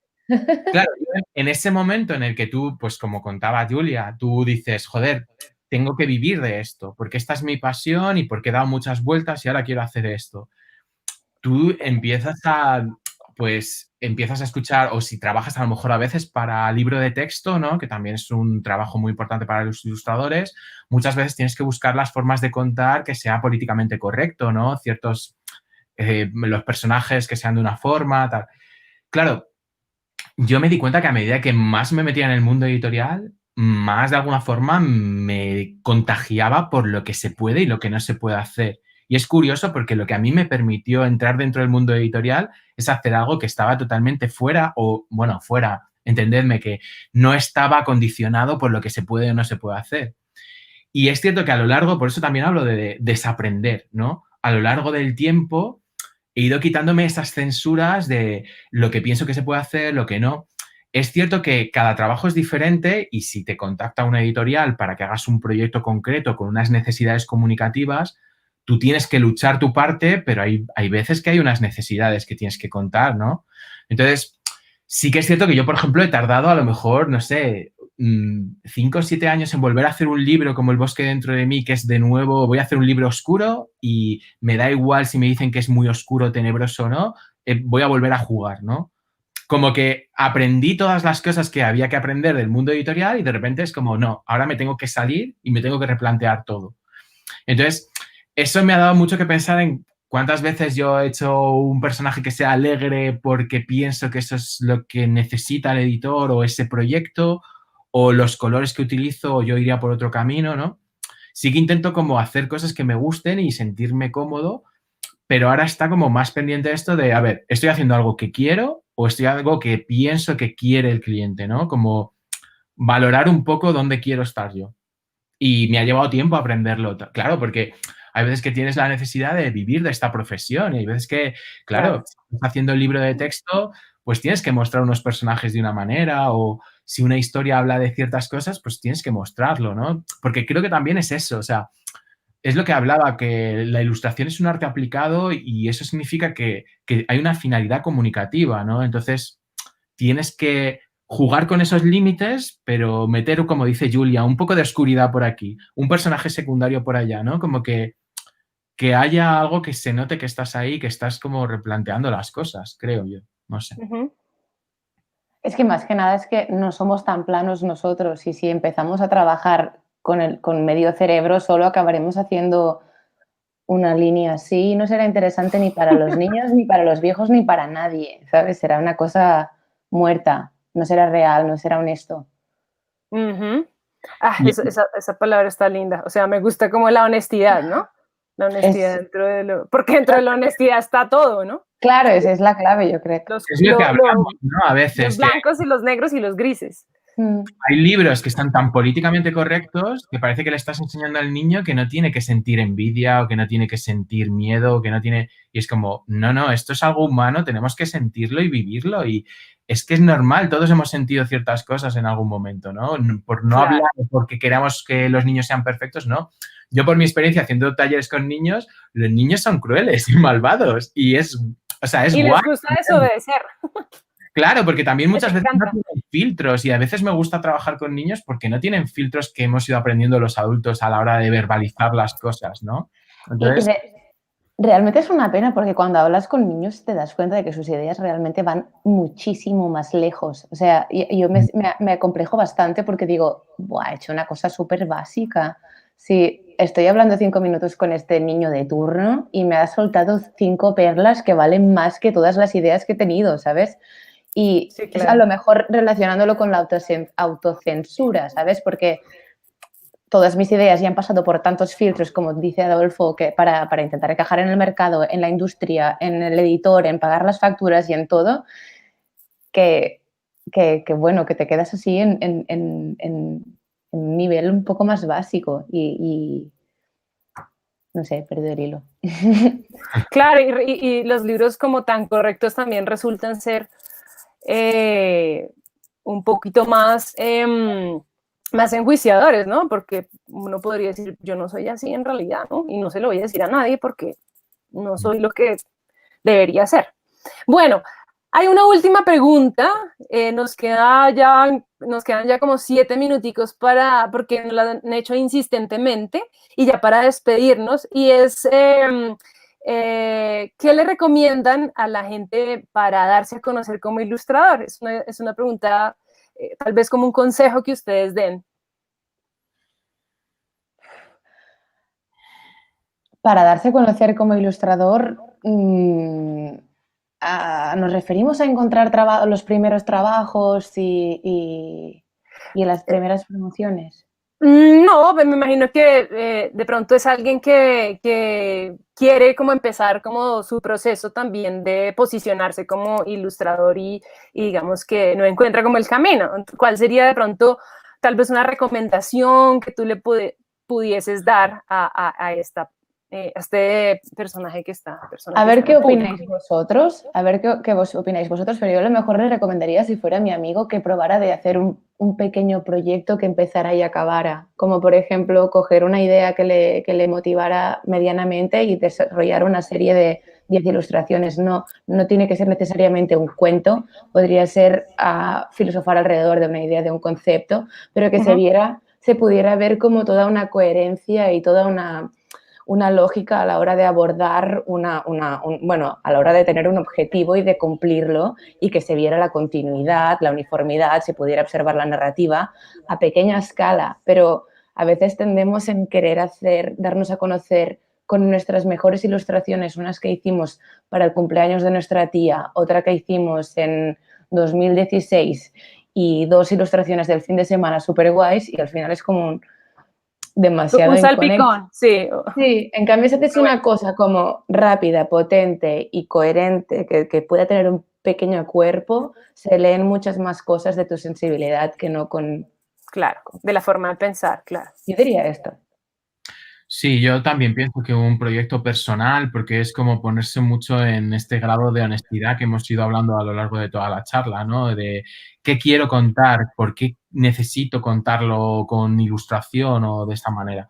Claro, en ese momento en el que tú, pues como contaba Julia, tú dices, joder, tengo que vivir de esto, porque esta es mi pasión y porque he dado muchas vueltas y ahora quiero hacer esto. Tú empiezas a escuchar, o si trabajas a lo mejor a veces para libro de texto, ¿no? Que también es un trabajo muy importante para los ilustradores, muchas veces tienes que buscar las formas de contar que sea políticamente correcto, ¿no? Los personajes que sean de una forma, tal. Claro, yo me di cuenta que a medida que más me metía en el mundo editorial, más de alguna forma me contagiaba por lo que se puede y lo que no se puede hacer. Y es curioso porque lo que a mí me permitió entrar dentro del mundo editorial es hacer algo que estaba totalmente fuera, o bueno, fuera, entendedme, que no estaba condicionado por lo que se puede o no se puede hacer. Y es cierto que a lo largo, por eso también hablo de desaprender, ¿no? A lo largo del tiempo he ido quitándome esas censuras de lo que pienso que se puede hacer, lo que no. Es cierto que cada trabajo es diferente y si te contacta una editorial para que hagas un proyecto concreto con unas necesidades comunicativas, tú tienes que luchar tu parte, pero hay veces que hay unas necesidades que tienes que contar, ¿no? Entonces, sí que es cierto que yo, por ejemplo, he tardado a lo mejor, no sé, 5 o 7 años en volver a hacer un libro como El bosque dentro de mí, que es de nuevo, voy a hacer un libro oscuro y me da igual si me dicen que es muy oscuro, tenebroso o no, voy a volver a jugar, ¿no? Como que aprendí todas las cosas que había que aprender del mundo editorial y de repente es como, no, ahora me tengo que salir y me tengo que replantear todo. Entonces, eso me ha dado mucho que pensar en cuántas veces yo he hecho un personaje que sea alegre porque pienso que eso es lo que necesita el editor o ese proyecto, o los colores que utilizo, o yo iría por otro camino, ¿no? sí que intento como hacer cosas que me gusten y sentirme cómodo, pero ahora está como más pendiente de esto de, a ver, ¿estoy haciendo algo que quiero o estoy haciendo algo que pienso que quiere el cliente, ¿no? Como valorar un poco dónde quiero estar yo. Y me ha llevado tiempo aprenderlo, claro, porque hay veces que tienes la necesidad de vivir de esta profesión y hay veces que, claro, si estás haciendo el libro de texto, pues tienes que mostrar unos personajes de una manera o si una historia habla de ciertas cosas, pues tienes que mostrarlo, ¿no? Porque creo que también es eso, o sea, es lo que hablaba, que la ilustración es un arte aplicado y eso significa que hay una finalidad comunicativa, ¿no? Entonces, tienes que jugar con esos límites, pero meter, como dice Julia, un poco de oscuridad por aquí, un personaje secundario por allá, ¿no? Como que haya algo que se note que estás ahí, que estás como replanteando las cosas, creo yo, no sé. Es que más que nada es que no somos tan planos nosotros y si empezamos a trabajar con medio cerebro solo acabaremos haciendo una línea así y no será interesante ni para los niños, ni para los viejos, ni para nadie, ¿sabes? Será una cosa muerta, no será real, no será honesto. Esa palabra está linda. O sea, me gusta como la honestidad, ¿no? La honestidad dentro de lo... Porque dentro de la honestidad está todo, ¿no? Claro, esa es la clave, yo creo. Es lo que hablamos, ¿no? A veces. Los blancos y los negros y los grises. Hay libros que están tan políticamente correctos que parece que le estás enseñando al niño que no tiene que sentir envidia o que no tiene que sentir miedo o que no tiene... Y es como, no, esto es algo humano, tenemos que sentirlo y vivirlo y es que es normal, todos hemos sentido ciertas cosas en algún momento, ¿no? Por no hablar, porque queramos que los niños sean perfectos, no. Yo por mi experiencia haciendo talleres con niños, los niños son crueles y malvados y es, o sea, es guay. Y les gusta desobedecer. Claro, porque también muchas veces no tienen filtros y a veces me gusta trabajar con niños porque no tienen filtros que hemos ido aprendiendo los adultos a la hora de verbalizar las cosas, ¿no? Entonces... Realmente es una pena porque cuando hablas con niños te das cuenta de que sus ideas realmente van muchísimo más lejos. O sea, yo me acomplejo bastante porque digo, he hecho una cosa súper básica. Sí, estoy hablando 5 minutos con este niño de turno y me ha soltado 5 perlas que valen más que todas las ideas que he tenido, ¿sabes? Y sí, claro, es a lo mejor relacionándolo con la autocensura, ¿sabes? Porque todas mis ideas ya han pasado por tantos filtros, como dice Adolfo, que para intentar encajar en el mercado, en la industria, en el editor, en pagar las facturas y en todo, que bueno, que te quedas así en un nivel un poco más básico y no sé, perder el hilo. Claro, y los libros como tan correctos también resultan ser un poquito más enjuiciadores, ¿no? Porque uno podría decir, yo no soy así en realidad, ¿no? Y no se lo voy a decir a nadie porque no soy lo que debería ser. Bueno, hay una última pregunta, nos quedan ya como 7 minuticos porque nos la han hecho insistentemente y ya para despedirnos, y es... ¿qué le recomiendan a la gente para darse a conocer como ilustrador? Es una pregunta, tal vez como un consejo que ustedes den. Para darse a conocer como ilustrador, nos referimos a encontrar los primeros trabajos y las primeras promociones. No, me imagino que de pronto es alguien que quiere como empezar como su proceso también de posicionarse como ilustrador y digamos que no encuentra como el camino. ¿Cuál sería de pronto tal vez una recomendación que tú le pudieses dar a este personaje que está? A ver qué opináis vosotros, pero yo a lo mejor le recomendaría, si fuera mi amigo, que probara de hacer un pequeño proyecto que empezara y acabara, como por ejemplo coger una idea que le motivara medianamente y desarrollar una serie de 10 ilustraciones. No tiene que ser necesariamente un cuento, podría ser filosofar alrededor de una idea, de un concepto, pero que se pudiera ver como toda una coherencia y toda una lógica a la hora de abordar a la hora de tener un objetivo y de cumplirlo y que se viera la continuidad, la uniformidad, se pudiera observar la narrativa a pequeña escala, pero a veces tendemos en querer darnos a conocer con nuestras mejores ilustraciones, unas que hicimos para el cumpleaños de nuestra tía, otra que hicimos en 2016 y 2 ilustraciones del fin de semana súper guays y al final es como demasiado Un inconexo. salpicón, sí. Sí, en cambio si haces una cosa como rápida, potente y coherente, que pueda tener un pequeño cuerpo, se leen muchas más cosas de tu sensibilidad que no con... Claro, de la forma de pensar, claro. Yo diría esto. Sí, yo también pienso que un proyecto personal, porque es como ponerse mucho en este grado de honestidad que hemos ido hablando a lo largo de toda la charla, ¿no? De qué quiero contar, por qué necesito contarlo con ilustración o de esta manera.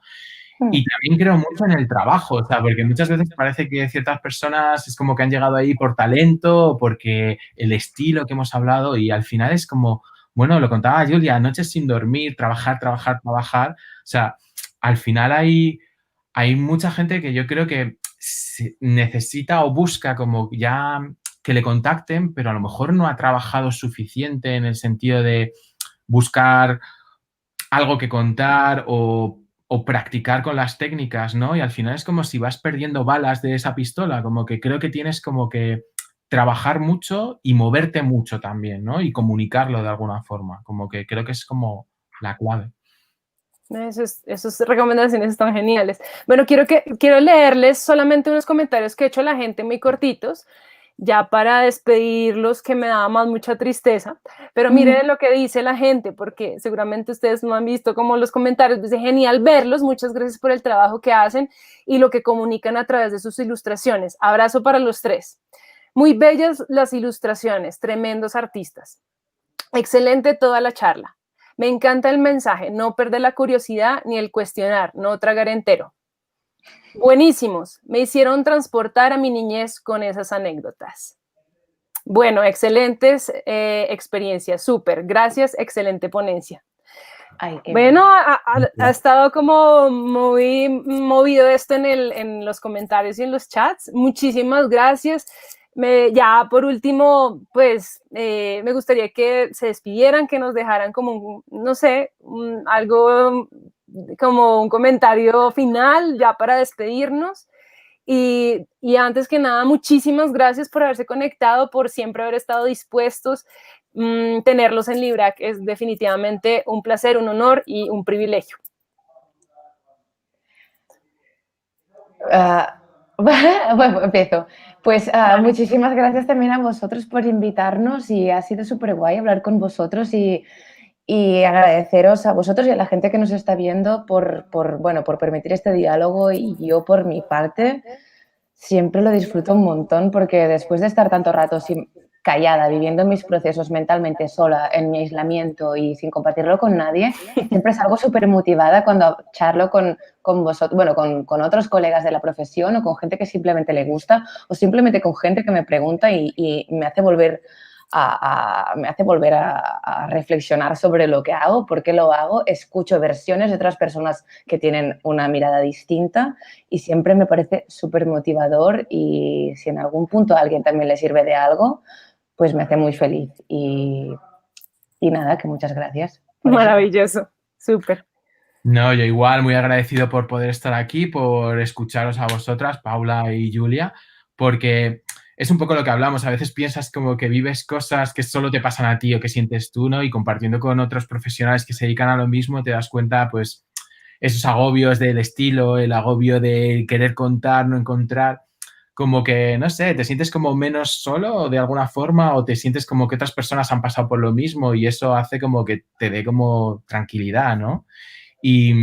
Y también creo mucho en el trabajo, o sea, porque muchas veces parece que ciertas personas es como que han llegado ahí por talento, porque el estilo que hemos hablado, y al final es como, bueno, lo contaba Julia, noches sin dormir, trabajar, trabajar, trabajar. O sea, al final hay mucha gente que yo creo que necesita o busca como ya que le contacten, pero a lo mejor no ha trabajado suficiente en el sentido de buscar algo que contar o practicar con las técnicas, ¿no? Y al final es como si vas perdiendo balas de esa pistola, como que creo que tienes como que trabajar mucho y moverte mucho también, ¿no? Y comunicarlo de alguna forma, como que creo que es como la clave. Esas recomendaciones están geniales. Bueno, quiero leerles solamente unos comentarios que ha hecho la gente muy cortitos, ya para despedirlos, que me da más mucha tristeza. Pero miren lo que dice la gente, porque seguramente ustedes no han visto como los comentarios. Dice, genial verlos, muchas gracias por el trabajo que hacen y lo que comunican a través de sus ilustraciones. Abrazo para los tres. Muy bellas las ilustraciones, tremendos artistas. Excelente toda la charla. Me encanta el mensaje, no perder la curiosidad ni el cuestionar, no tragar entero. Buenísimos, me hicieron transportar a mi niñez con esas anécdotas. Bueno, excelentes experiencias, súper, gracias, excelente ponencia. Ay, bueno, ha estado como muy movido esto en los comentarios y en los chats. Muchísimas gracias. Ya por último, pues me gustaría que se despidieran, que nos dejaran como, no sé, algo como un comentario final ya para despedirnos. Y antes que nada, muchísimas gracias por haberse conectado, por siempre haber estado dispuestos. Tenerlos en Librac es definitivamente un placer, un honor y un privilegio. Bueno, empiezo. Pues muchísimas gracias también a vosotros por invitarnos y ha sido súper guay hablar con vosotros y agradeceros a vosotros y a la gente que nos está viendo por permitir este diálogo, y yo por mi parte siempre lo disfruto un montón porque después de estar tanto rato callada, viviendo mis procesos mentalmente sola, en mi aislamiento y sin compartirlo con nadie, siempre salgo súper motivada cuando charlo con vosotros, bueno, con otros colegas de la profesión o con gente que simplemente le gusta o simplemente con gente que me pregunta y me hace volver a reflexionar sobre lo que hago, por qué lo hago, escucho versiones de otras personas que tienen una mirada distinta y siempre me parece súper motivador, y si en algún punto a alguien también le sirve de algo, pues me hace muy feliz y nada, que muchas gracias. Maravilloso, súper. No, yo igual, muy agradecido por poder estar aquí, por escucharos a vosotras, Paula y Julia, porque es un poco lo que hablamos. A veces piensas como que vives cosas que solo te pasan a ti o que sientes tú, ¿no? Y compartiendo con otros profesionales que se dedican a lo mismo, te das cuenta, pues, esos agobios del estilo, el agobio de querer contar, no encontrar, como que, no sé, te sientes como menos solo de alguna forma o te sientes como que otras personas han pasado por lo mismo y eso hace como que te dé como tranquilidad, ¿no? Y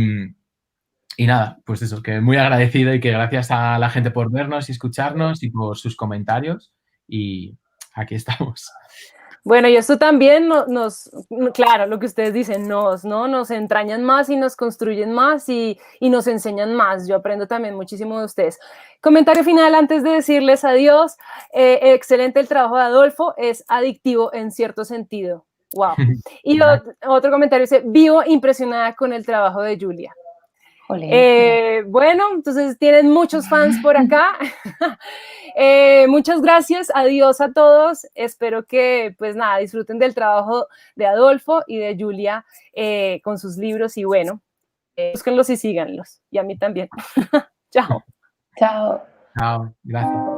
nada, pues eso, que muy agradecido y que gracias a la gente por vernos y escucharnos y por sus comentarios. Y aquí estamos. Bueno, y esto también claro, lo que ustedes dicen, nos entrañan más y nos construyen más y nos enseñan más. Yo aprendo también muchísimo de ustedes. Comentario final antes de decirles adiós. Excelente el trabajo de Adolfo, es adictivo en cierto sentido. Wow. Y otro comentario dice, vivo impresionada con el trabajo de Julia. Bueno, entonces tienen muchos fans por acá. Muchas gracias, adiós a todos. Espero que, pues nada, disfruten del trabajo de Adolfo y de Julia con sus libros y bueno, búsquenlos y síganlos. Y a mí también. Chao. Chao. Chao, gracias.